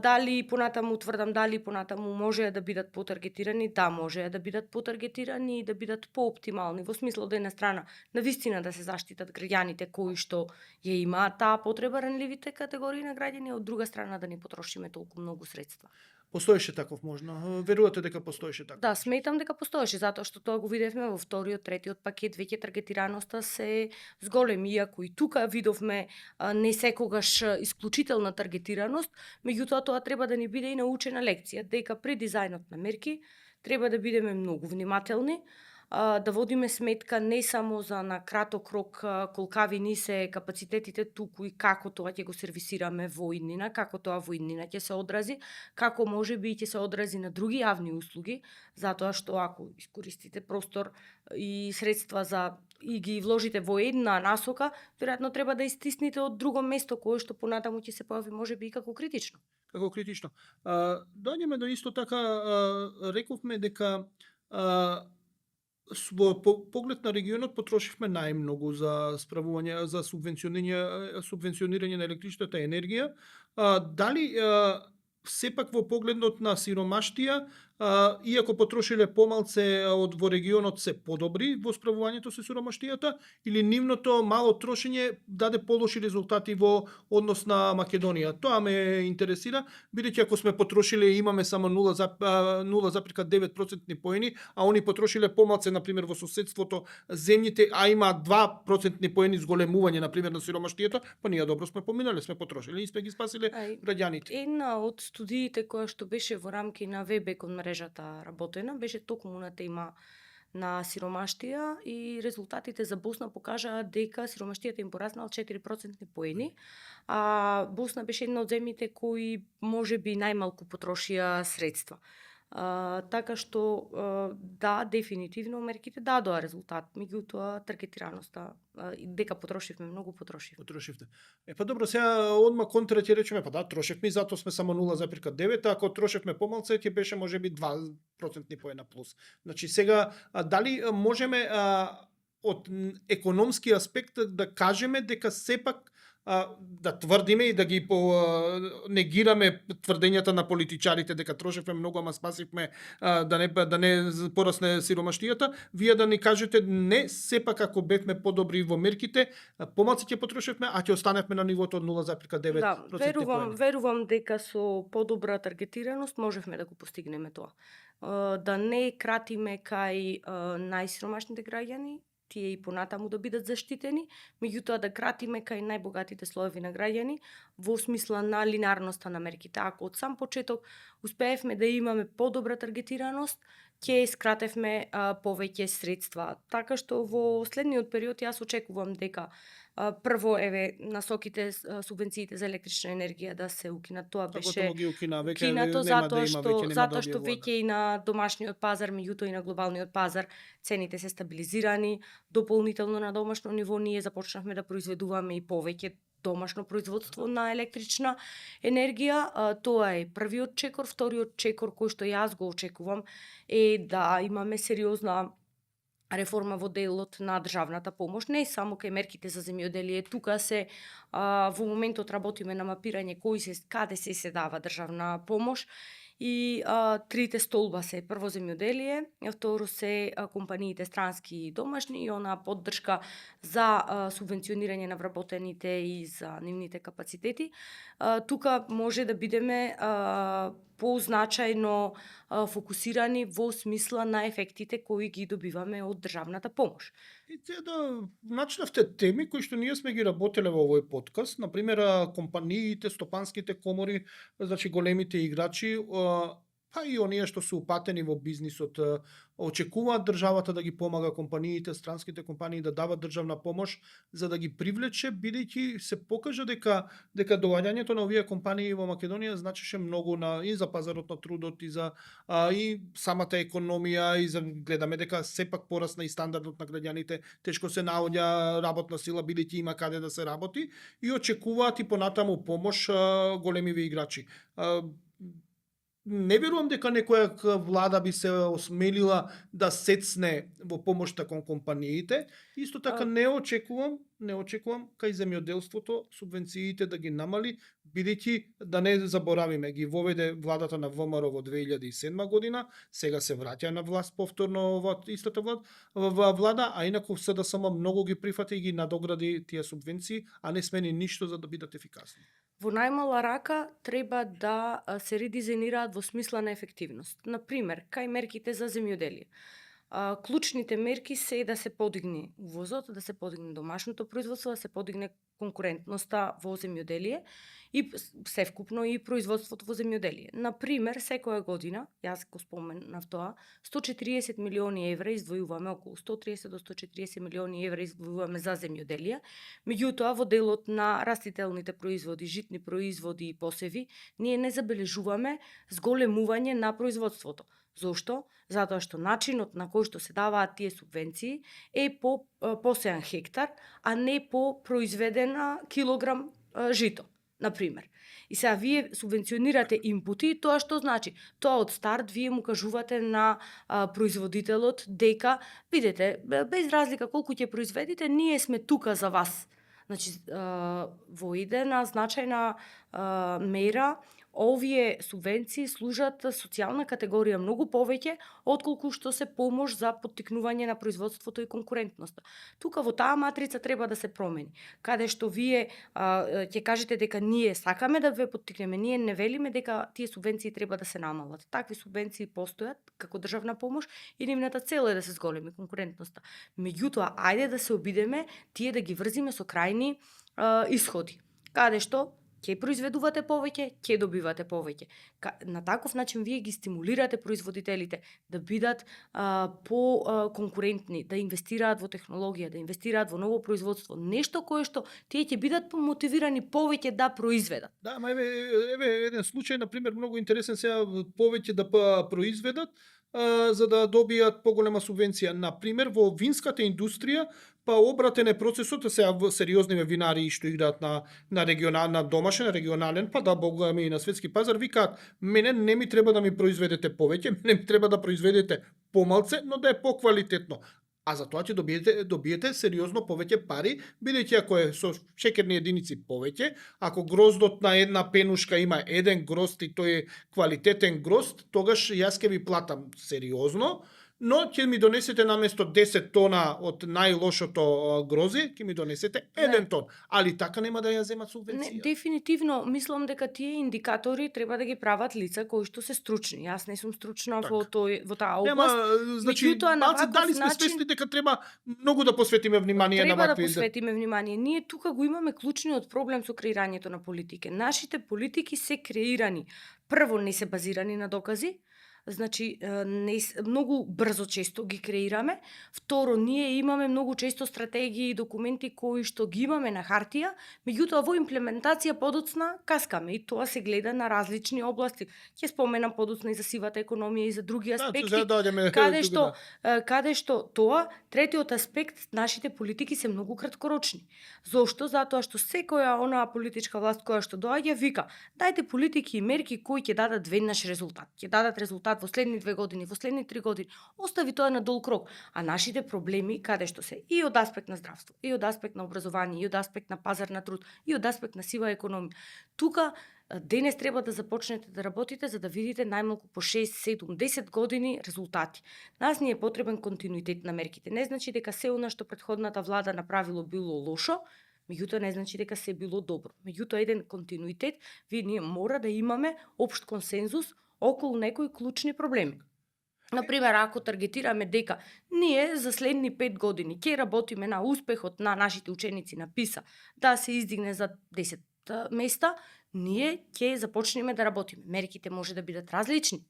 Дали понатаму тврдам, дали понатаму можеа да бидат потаргетирани? Да, можеа да бидат потаргетирани и да бидат пооптимални, во смисло да една страна навистина да се заштитат граѓаните кои што ја имаат таа потреба, ранливите категории на граѓани, од друга страна да не потрошиме толку многу средства. Постоеше таков можно? Верувате дека постоеше таков? Да, сметам дека постоеше, затоа што тоа го видевме во вториот, третиот пакет, веќе таргетираноста се зголеми, иако и тука видовме не секогаш исклучителна таргетираност, меѓутоа тоа треба да ни биде и научена лекција, дека при дизајнот на мерки треба да бидеме многу внимателни, да водиме сметка не само за на краток рок колкави ни се капацитетите, туку и како тоа ќе го сервисираме во иднина, како тоа во иднина ќе се одрази, како може би ќе се одрази на други јавни услуги, затоа што ако искористите простор и средства и ги вложите во една насока, веројатно треба да истисните од друго место кое што понатаму ќе се појави можеби и како критично. Како критично. Доаѓаме до исто така, рековме дека во поглед на регионот потрошивме најмногу за справување, за субвенционирање на електричната енергија. Дали сепак во погледот на сиромаштија, иако потрошиле помалце од во регионот, се подобри во справувањето со сиромаштијата, или нивното мало трошење даде полоши резултати во однос на Македонија? Тоа ме интересира, бидејќи ако сме потрошиле и имаме само 0,9 процентни поени, а они потрошиле помалце, например, во соседството земјите, а има 2 процентни поени зголемување, например, на сиромаштијата, па ние добро сме поминале, сме потрошиле и сме ги спасиле граѓаните. Една од студиите која што беше во рамки на ВБ кон мрежата работена, беше токму на тема на сиромаштија и резултатите за Босна покажаа дека сиромаштијата им пораснала 4% поени, а Босна беше една од земјите кои можеби најмалку потрошија средства. Така што да, дефинитивно мерките дадоа резултат, меѓутоа таргетираноста, дека потрошивме многу, Потрошивте. Па добро, сега одма контра ќе речеме, па да, трошевме и затоа сме само 0,9, ако трошевме помалце ќе беше можеби 2 процентни поена плюс. Значи сега дали можеме од економски аспект да кажеме дека сепак да тврдиме и да ги негираме тврдењата на политичарите дека трошевме многу, ама спасивме да не порасне сиромаштијата, вие да ни кажете не, сепак ако бевме подобри во мерките, помалку ќе потрошевме, а ќе останевме на нивото од 0,9%. Да, верувам дека со подобра таргетираност можевме да го постигнеме тоа. Да не кратиме кај најсиромашните граѓани, тие и понатаму да бидат заштитени, меѓутоа да кратиме кај најбогатите слоеви на граѓани во смисла на линарноста на мерките. Ако од сам почеток успеевме да имаме подобра таргетираност, ќе скратевме повеќе средства. Така што во следниот период јас очекувам дека прво насоките субвенциите за електрична енергија да се укинат. Тоа беше Ги укина, веќе кинато нема да затоа има што влада. веќе и на домашниот пазар, меѓутоа и на глобалниот пазар цените се стабилизирани. Дополнително на домашно ниво ние започнавме да произведуваме и повеќе домашно производство на електрична енергија. Тоа е првиот чекор. Вториот чекор кој што јас го очекувам е да имаме сериозна реформа во делот на државната помош, не само кај мерките за земјоделие. Тука се во моментот работиме на мапирање каде се дава државна помош и трите столба се прво земјоделие, второ се компаниите странски и домашни и она поддршка за субвенционирање на вработените и за нивните капацитети. Тука може да бидеме позначајно фокусирани во смисла на ефектите кои ги добиваме од државната помош. И да начнавте теми кои што ние сме ги работеле во овој подкаст, на пример компаниите, стопанските комори, значи големите играчи, па и оние што се упатени во бизнисот, очекуваат државата да ги помага компаниите, странските компании да дават државна помош за да ги привлече, бидејќи се покажа дека доаѓањето на овие компании во Македонија значеше многу и за пазарот на трудот и за и самата економија и за гледаме дека сепак порасна и стандардот на граѓаните, тешко се наоѓа работна сила бидејќи има каде да се работи и очекуваат и понатаму помош големиве играчи. Не верувам дека некоја влада би се осмелила да сецне во помошта кон компаниите. Исто така не очекувам кај земјоделството субвенциите да ги намали, бидејќи да не заборавиме, ги воведе владата на ВМРО во 2007 година, сега се враќа на власт повторно во истата влада, а инаку СДСМ многу ги прифати и ги надогради тие субвенции, а не смени ништо за да бидат ефикасни. Во најмала рака треба да се редизајнираат во смисла на ефективност. Например, кај мерките за земјоделие. Клучните мерки се да се подигне увозот, да се подигне домашното производство, да се подигне конкурентноста во земјоделие и севкупно и производството во земјоделие. Например, секоја година, јас го споменав тоа, 140 милиони евра издвојуваме, околу 130 до 140 милиони евра издвојуваме за земјоделие. Меѓутоа, во делот на растителните производи, житни производи и посеви, ние не забележуваме зголемување на производството. Зошто? Затоа што начинот на кој што се даваат тие субвенции е по посеан хектар, а не по произведена килограм жито, например. И сега вие субвенционирате инпути, тоа што значи? Тоа од старт вие му кажувате на производителот дека, видете, без разлика колку ќе произведите, ние сме тука за вас. Значи, во идена значајна мера, овие субвенции служат социјална категорија многу повеќе отколку што се помош за поттикнување на производството и конкурентноста. Тука во таа матрица треба да се промени. Каде што вие ќе кажете дека ние сакаме да ве поттикнеме, ние не велиме дека тие субвенции треба да се намалат. Такви субвенции постојат како државна помош и нивната цел е да се зголеми конкурентноста. Меѓутоа, ајде да се обидеме тие да ги врзиме со крајни исходи. Каде што ќе произведувате повеќе, ќе добивате повеќе. На таков начин вие ги стимулирате производителите да бидат по-конкурентни, да инвестираат во технологија, да инвестираат во ново производство, нешто кое што тие ќе бидат мотивирани повеќе да произведат. Да, ма еве еден случај, на пример, многу интересен, сега повеќе да произведат за да добијат поголема субвенција. На пример, во винската индустрија, па обратен е процесот, сега сериозни винари што играат на регионална, домашен, регионален, па да богами и на светски пазар, викаат, мене не ми треба да ми произведете повеќе, не ми треба да произведете помалце, но да е поквалитетно. А за тоа ќе добиете сериозно повеќе пари, бидејќи ако е со шеќерни единици повеќе, ако гроздот на една пенушка има еден грозд и тој е квалитетен грозд, тогаш јас ќе ви платам сериозно, но ќе ми донесете наместо 10 тона од најлошото грозе, ќе ми донесете 1 тон. Али така нема да ја земат Не, субвенција. дефинитивно мислам дека тие индикатори треба да ги прават лица кои што се стручни. Јас не сум стручна во таа Нема, област. значи, Меѓутоа, на малце ваков дали сме начин- свесни дека треба многу да посветиме внимание на Треба да вакви... посветиме внимание. Ние тука го имаме клучниот проблем со креирањето на политики. Нашите политики се креирани. Прво, не се базирани на докази. Значи, многу брзо често ги креираме. Второ, ние имаме многу често стратегии и документи кои што ги имаме на хартија, меѓутоа во имплементација подоцна каскаме и тоа се гледа на различни области. Ќе споменам подоцна и за сивата економија и за други аспекти. Да, дојдеме Каде што тоа, третиот аспект, нашите политики се многу краткорочни. Зошто? Затоа што секоја онаа политичка власт која што доаѓа вика: дајте политики и мерки кои ќе дадат веднаш резултат. Ќе дадат резултат во следни 2 години, во следни 3 години. Остави тоа на долг рок. А нашите проблеми каде што се и од аспект на здравство, и од аспект на образование, и од аспект на пазар на труд, и од аспект на сива економија. Тука денес треба да започнете да работите за да видите најмалку по 6, 7, 10 години резултати. Нас ни е потребен континуитет на мерките. Не значи дека се она што претходната влада направило било лошо, меѓутоа не значи дека се било добро. Меѓутоа еден континуитет, ние мора да имаме општ консензус околу некои клучни проблеми. Например, ако таргетираме дека ние за следни 5 години ќе работиме на успехот на нашите ученици на ПИСА да се издигне за 10 места, ние ќе започнеме да работиме. Мерките може да бидат различни.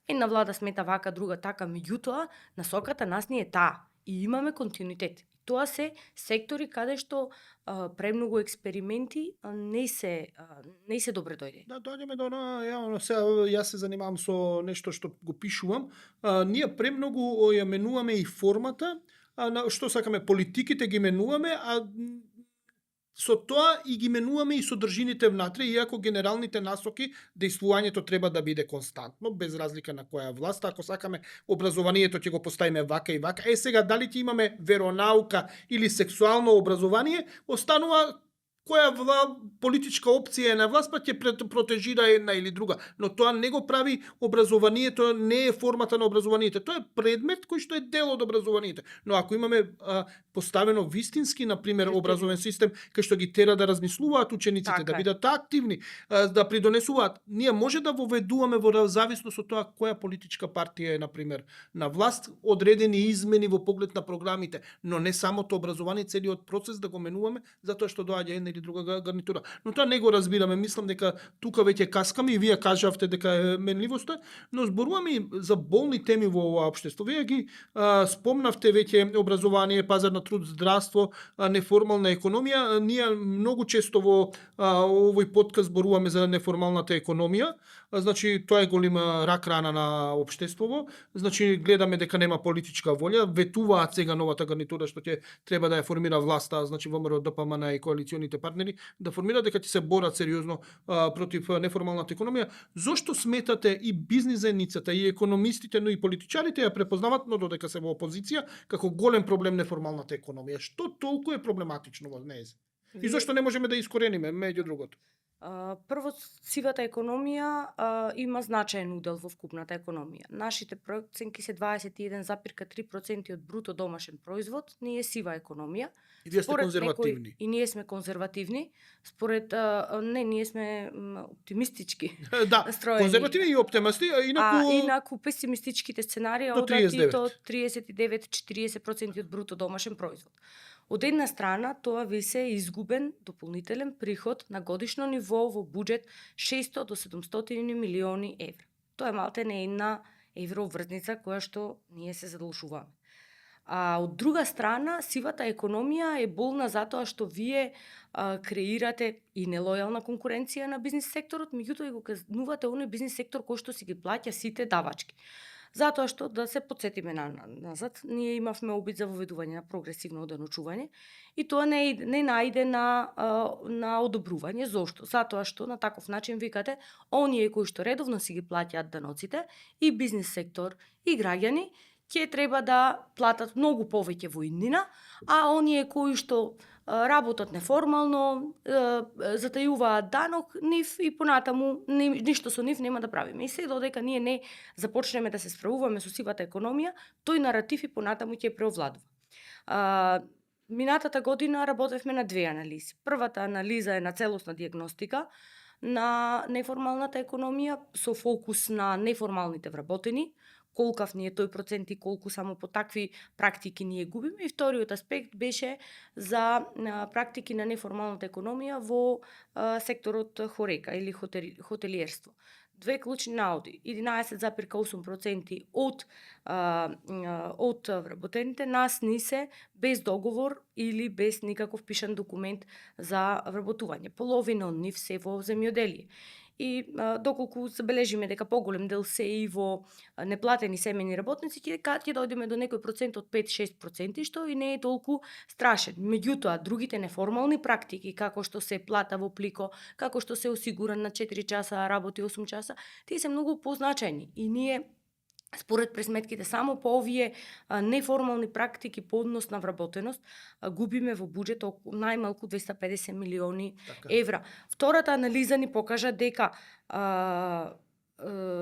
Една влада смета вака, друга така, меѓутоа насоката нас ни е таа и имаме континуитет. Тоа се сектори каде што премногу експерименти не се добре дојде. Да, дојдеме до она, сега јас се занимавам со нешто што го пишувам. Ние премногу ја менуваме и формата, што сакаме, политиките ги менуваме, а со тоа и ги менуваме и содржините внатре, иако генералните насоки, дејствувањето треба да биде константно, без разлика на која власт. Ако сакаме образованието ќе го поставиме вака и вака. Сега дали ќе имаме веронаука или сексуално образование, останува која политичка опција е на власт, па ќе протежира една или друга. Но тоа не го прави образованието, не е формата на образованието. Тоа е предмет кој што е дел од образованието. Но ако имаме поставено вистински, например, образовен систем, кај што ги тера да размислуваат учениците, да бидат активни, да придонесуваат, ние може да воведуваме во зависност од тоа која политичка партија е, например, на власт, одредени измени во поглед на програмите, но не самото образование, целиот процес да го менуваме, затоа што доаѓа една или друга гарнитура. Но тоа не го разбираме. Мислам дека тука веќе каскаме и вие кажавте дека е менливоста, но зборуваме и за болни теми во овоа општество. Вие ги спомнавте веќе образование, пазар на труд, здравство, неформална економија. Ние многу често во овој подкаст зборуваме за неформалната економија. Значи тоа е голема рак рана на општеството. Значи гледаме дека нема политичка волја, ветуваат сега новата гарнитура што ќе треба да ја формира власта, значи ВМРО, ДПМН и коалиционите партнери, да формираат дека ќе се борат сериозно против неформалната економија. Зошто сметате и бизнис заедницата, и економистите, но и политичарите ја препознават, но додека се во опозиција, како голем проблем неформалната економија? Што толку е проблематично во неја? И зошто не можеме да искорениме, меѓу другото? Прво, сивата економија има значаен удел во вкупната економија. Нашите проценки се 21,3% од бруто домашен производ, ние е сива економија. И вие сте конзервативни. И ние сме конзервативни. Според ние сме оптимистички. Да, настроени. конзервативни и оптимисти, инаку песимистичките сценарии одат и до 39-40% од бруто домашен производ. Од една страна, тоа ви се изгубен дополнителен приход на годишно ниво во буџет 600 до 700 милиони евра. Тоа е малтене една евроврзница која што ние се задолжуваме. А од друга страна, сивата економија е болна затоа што вие креирате и нелојална конкуренција на бизнис секторот, меѓутоа и го казнувате оној бизнис сектор кој што си ги плаќа сите давачки. Затоа што, да се потсетиме назад, ние имавме обид за воведување на прогресивно оданочување и тоа не најде на одобрување. Зошто? Затоа што на таков начин викате, оние кои што редовно си ги плаќаат даноците, и бизнис сектор, и граѓани, ќе треба да платат многу повеќе во иднина, а оние кои што работат неформално, затајуваат данок, нив и понатаму ништо со нив нема да правиме. И се додека ние не започнеме да се справуваме со сивата економија, тој наратив и понатаму ќе преовладува. Минатата година работевме на две анализи. Првата анализа е на целосна диагностика на неформалната економија со фокус на неформалните вработени, колкав ни е тој процент и колку само по такви практики ние губиме. И вториот аспект беше за практики на неформалната економија во секторот хорека или хотелиерство. Две клучни наоди. 11,8% од вработените нас ни се без договор или без никаков пишан документ за вработување. Половина од нив се во земјоделие. И доколку забележиме дека поголем дел се и во неплатени семејни работници, ќе дојдеме до некој процент од 5-6%, што и не е толку страшен. Меѓутоа, другите неформални практики, како што се плата во плико, како што се осигуран на 4 часа, а работи 8 часа, тие се многу позначајни. И ние според пресметките само по овие неформални практики по однос на вработеност губиме во буџет најмалку 250 милиони евра. Втората анализа ни покажа дека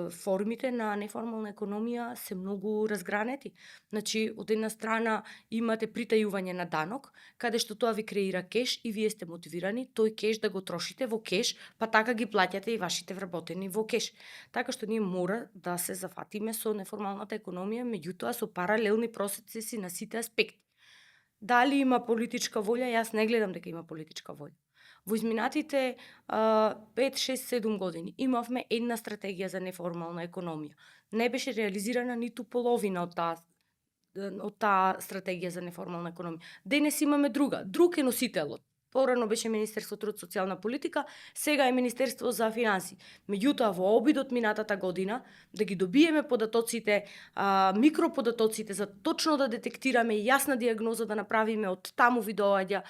формите на неформална економија се многу разгранети. Значи, од една страна имате притајување на данок, каде што тоа ви креира кеш и вие сте мотивирани тој кеш да го трошите во кеш, па така ги плаќате и вашите вработени во кеш. Така што ние мора да се зафатиме со неформалната економија, меѓутоа со паралелни процеси на сите аспекти. Дали има политичка волја? Јас не гледам дека има политичка волја. Во изминатите 5-6-7 години имавме една стратегија за неформална економија. Не беше реализирана ниту половина од таа стратегија за неформална економија. Денес имаме друга. Друг е носителот. Порано беше Министерство труд социјална политика, сега е Министерство за финансии. Меѓутоа, во обидот минатата година да ги добиеме податоците, микроподатоците, за точно да детектираме јасна диагноза да направиме, од таму ви доаѓа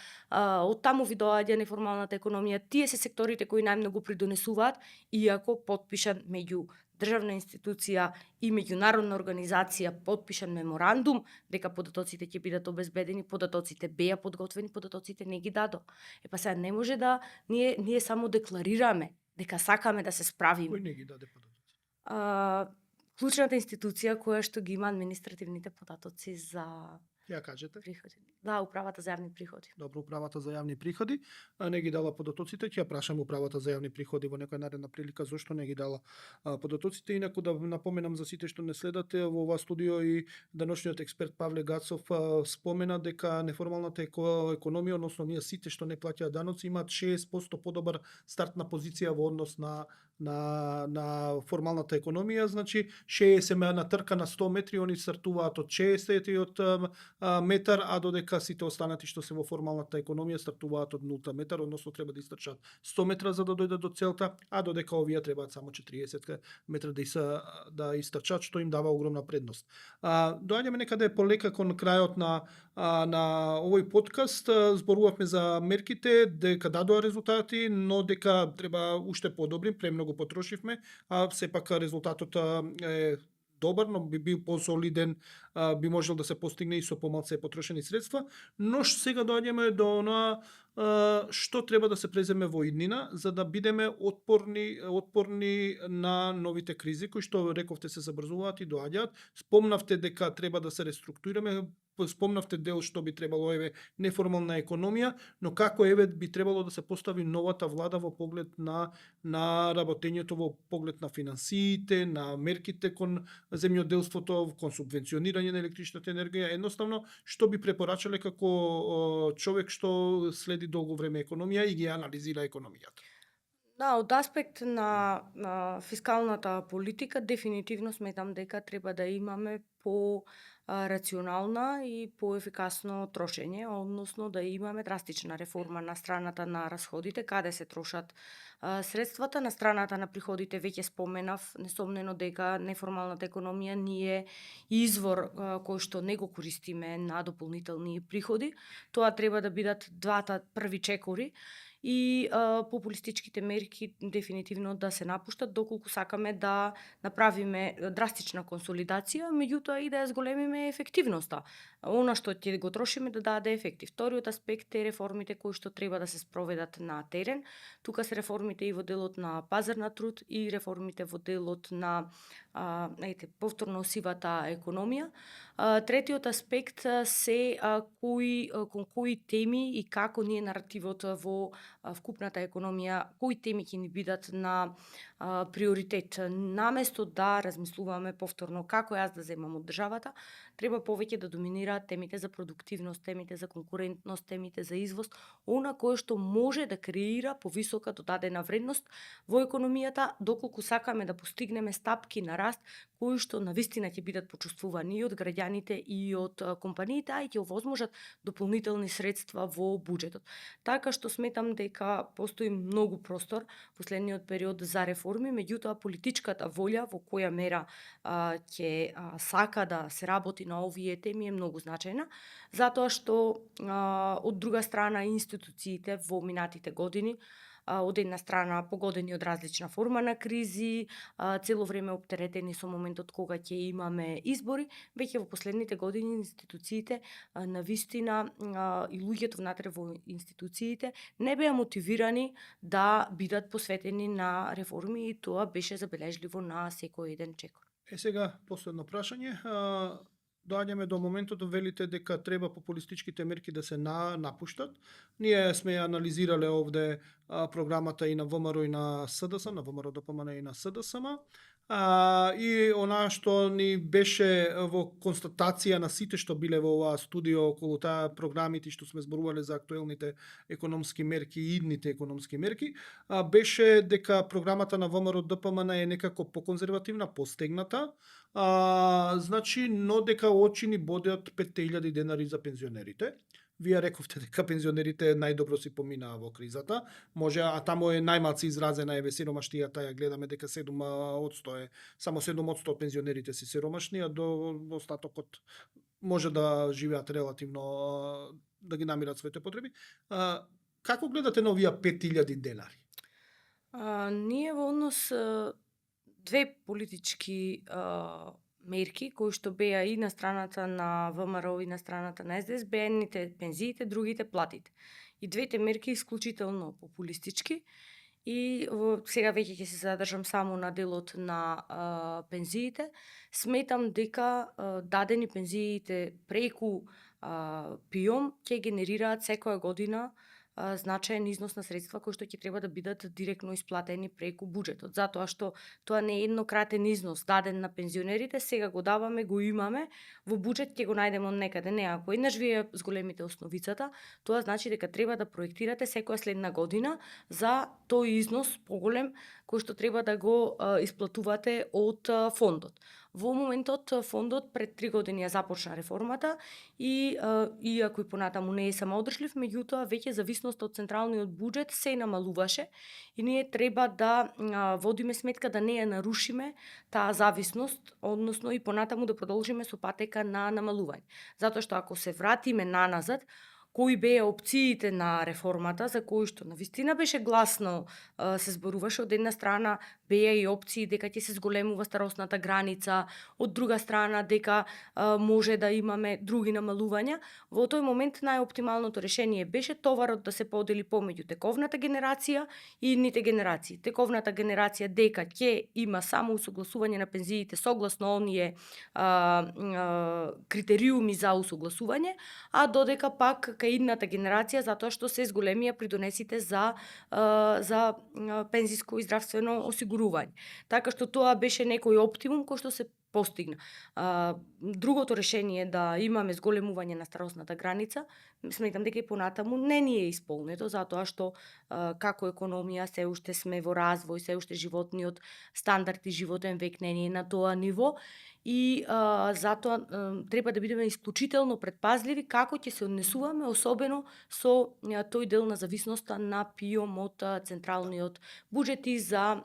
неформалната економија. Тие се секторите кои најмногу придонесуваат, иако потпишан меѓу државна институција и меѓународна организација потпишан меморандум дека податоците ќе бидат обезбедени, податоците беа подготвени, податоците не ги дадо. Па сега не може да ние само декларираме дека сакаме да се справиме. Кој не ги даде податоци? Клучната институција која што ги има административните податоци за Ја кажете. приходи. Да, управата за јавни приходи. Добро, управата за јавни приходи не ги дала податоците. Ќе ја прашам управата за јавни приходи во некоја наредна прилика зошто не ги дала податоците. Инаку да напоменам за сите што не следате во ова студио и деношниот експерт Павле Гацов спомена дека неформалната економија, односно ние сите што не плаќаат даноци, имаат 60% подобар стартна позиција во однос на формалната економија, значи 60 на трка на 100 метри, они стартуваат од 60 метар, а додека сите останати што се во формалната економија стартуваат од 0 метар, односно треба да истрчат 100 метра за да дојдат до целта, а додека овие требаат само 40 метра да истрчат, што им дава огромна предност. Доаѓаме некаде полека кон крајот на овој подкаст. Зборувавме за мерките, дека дадоа резултати, но дека треба уште подобри, премногу потрошивме, а сепак резултатот е добар, но би бил посолиден, би можел да се постигне и со помалце потрошени средства, но сега доаѓаме до оноа што треба да се преземе во иднина за да бидеме отпорни на новите кризи кои што рековте се забрзуваат и доаѓаат. Спомнавте дека треба да се реструктурираме, спомнавте дел што би требало неформална економија, но како би требало да се постави новата влада во поглед на работењето, во поглед на финансиите, на мерките кон земјоделството, кон субвенционирање на електричната енергија, едноставно што би препорачале како човек што следи долго време економија и ги анализира економијата? Да, од аспект на фискалната политика, дефинитивно сметам дека треба да имаме рационална и поефикасно трошење, односно да имаме драстична реформа на страната на расходите, каде се трошат средствата, на страната на приходите веќе споменав, несомнено дека неформалната економија ни е извор кој што не го користиме на дополнителни приходи. Тоа треба да бидат двата први чекори. и популистичките мерки дефинитивно да се напуштат доколку сакаме да направиме драстична консолидација, меѓутоа и да ја зголемиме ефективноста. Она што ќе го трошиме да даде ефекти. Вториот аспект е реформите кои што треба да се спроведат на терен. Тука се реформите и во делот на пазар на труд и реформите во делот на повторно сивата економија. Третиот аспект се кон кои теми и како ние наративот во вкупната економија, кои теми ќе ни бидат на приоритет. Наместо да размислуваме повторно како јас да земам од државата, треба повеќе да доминираат темите за продуктивност, темите за конкурентност, темите за извоз, она кое што може да креира повисока додадена вредност во економијата, доколку сакаме да постигнеме стапки на раст кои што навистина ќе бидат почувствувани и од граѓаните и од компаниите, а и ќе овозможат дополнителни средства во буџетот. Така што сметам дека постои многу простор во следниот период за реформи, меѓутоа политичката волја во која мера ќе сака да се работи на овие теми е многу значајна, затоа што од друга страна институциите во минатите години од една страна погодени од различна форма на кризи, цело време оптеретени со моментот кога ќе имаме избори, веќе во последните години институциите навистина и луѓето внатре во институциите не беа мотивирани да бидат посветени на реформи и тоа беше забележливо на секој еден чекор. Сега последно прашање. Доаѓаме до моментот да велите дека треба популистичките мерки да се напуштат. Ние сме ја анализирале овде програмата и на ВМРО и на СДС, на ВМРО ДПМН и на СДСМ. И она што ни беше во констатација на сите што биле во оваа студио околу таа програмите што сме зборувале за актуелните економски мерки и идните економски мерки, беше дека програмата на ВМРО ДПМН е некако поконзервативна, постегната, значи, но дека очи ни бодеат 5000 денари за пензионерите. Вие рековте дека пензионерите најдобро си поминаа во кризата. Може, а таму е најмалку изразена еве сиромаштијата, ја гледаме дека 7% е, само 7% од пензионерите си сиромашни, а до остатокот може да живеат релативно, да ги намират своите потреби. Како гледате на овие 5000 денари? Ние во однос две политички мерки кои што беа и на страната на ВМРО и на страната на СДС беа едните пензиите, другите платите. И двете мерки исклучително популистички и сега веќе ќе се задржам само на делот на пензиите. Сметам дека дадени пензиите преку ПИОМ ќе генерираат секоја година значаен износ на средства кои што ќе треба да бидат директно исплатени преку буџетот, затоа што тоа не е еднократен износ даден на пензионерите, сега го даваме, го имаме, во буџет ќе го најдеме од некаде. Не, ако еднаш вие зголемите основицата, тоа значи дека треба да проектирате секоја следна година за тој износ поголем кој што треба да го исплатувате од фондот. Во моментот фондот пред 3 години ја започна реформата и иако и понатаму не е самоодржлив, меѓутоа веќе зависноста од централниот буџет се намалуваше и ние треба да водиме сметка да не ја нарушиме таа зависност, односно и понатаму да продолжиме со патека на намалување. Затоа што ако се вратиме наназад, кои беа опциите на реформата, за кои што навистина беше гласно се зборуваше. Од една страна беа и опции дека ќе се зголемува старосната граница, од друга страна дека може да имаме други намалувања. Во тој момент најоптималното решение беше товарот да се подели помеѓу тековната генерација и идните генерации. Тековната генерација дека ќе има само усогласување на пензиите согласно оние критериуми за усогласување, а додека пак кај идната генерација затоа што се зголемија придонесите за пензиско и здравствено осигурување. Така што тоа беше некој оптимум кој што се постигна. Другото решение да имаме зголемување на старосната граница, сметам дека и понатаму не ни е исполнето, затоа што како економија се уште сме во развој, се уште животниот стандард и животен век не е на тоа ниво и затоа треба да бидеме исклучително предпазливи како ќе се однесуваме, особено со тој дел на зависноста на ПИОМ од централниот буџет и за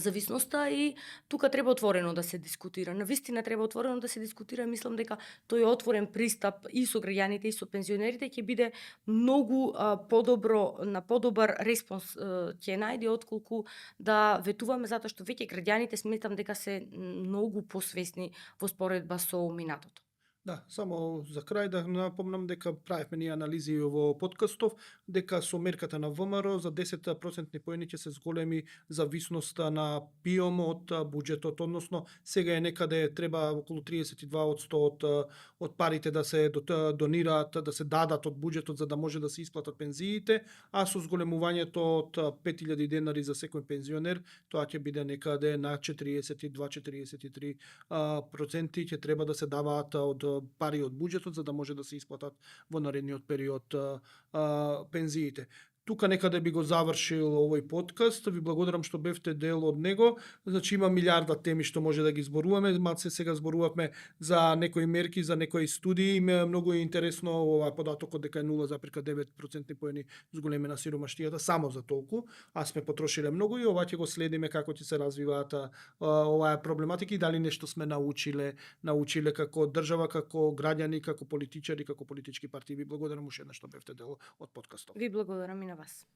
зависноста и тука треба отворено да се дискутира. Навистина треба отворено да се дискутира, мислам дека тој отворен пристап и со граѓаните и со пензионерите ќе биде многу подобро, на подобар респонс ќе најде отколку да ветуваме, затоа што веќе граѓаните сметам дека се многу посвесни во споредба со минатото. Да, само за крај да напомнам дека правевме ние анализи во подкастов, дека со мерката на ВМРО за 10% поени ќе се зголеми зависноста на ПИОМ од буџетот, односно сега е некаде треба околу 32% од парите да се донираат, да се дадат од буџетот за да може да се исплатат пензиите, а со зголемувањето од 5000 денари за секој пензионер, тоа ќе биде некаде на 42-43% ќе треба да се даваат од пари од буџетот за да може да се исплатат во наредниот период пензиите. Тука некаде би го завршил овој подкаст. Ви благодарам што бевте дел од него. Значи има милиарда теми што може да ги зборуваме. Малце сега зборувавме за некои мерки, за некои студии. Многу е интересно ова податокот дека е 0,9% поени зголемена сиромаштијата само за толку. А сме потрошиле многу и ова ќе го следиме како ќе се развиваат оваа проблематика и дали нешто сме научиле како држава, како граѓани, како политичари, како политички партии. Ви благодарам уште еднаш што бевте дел од подкастот. Ви благодарам и на вас.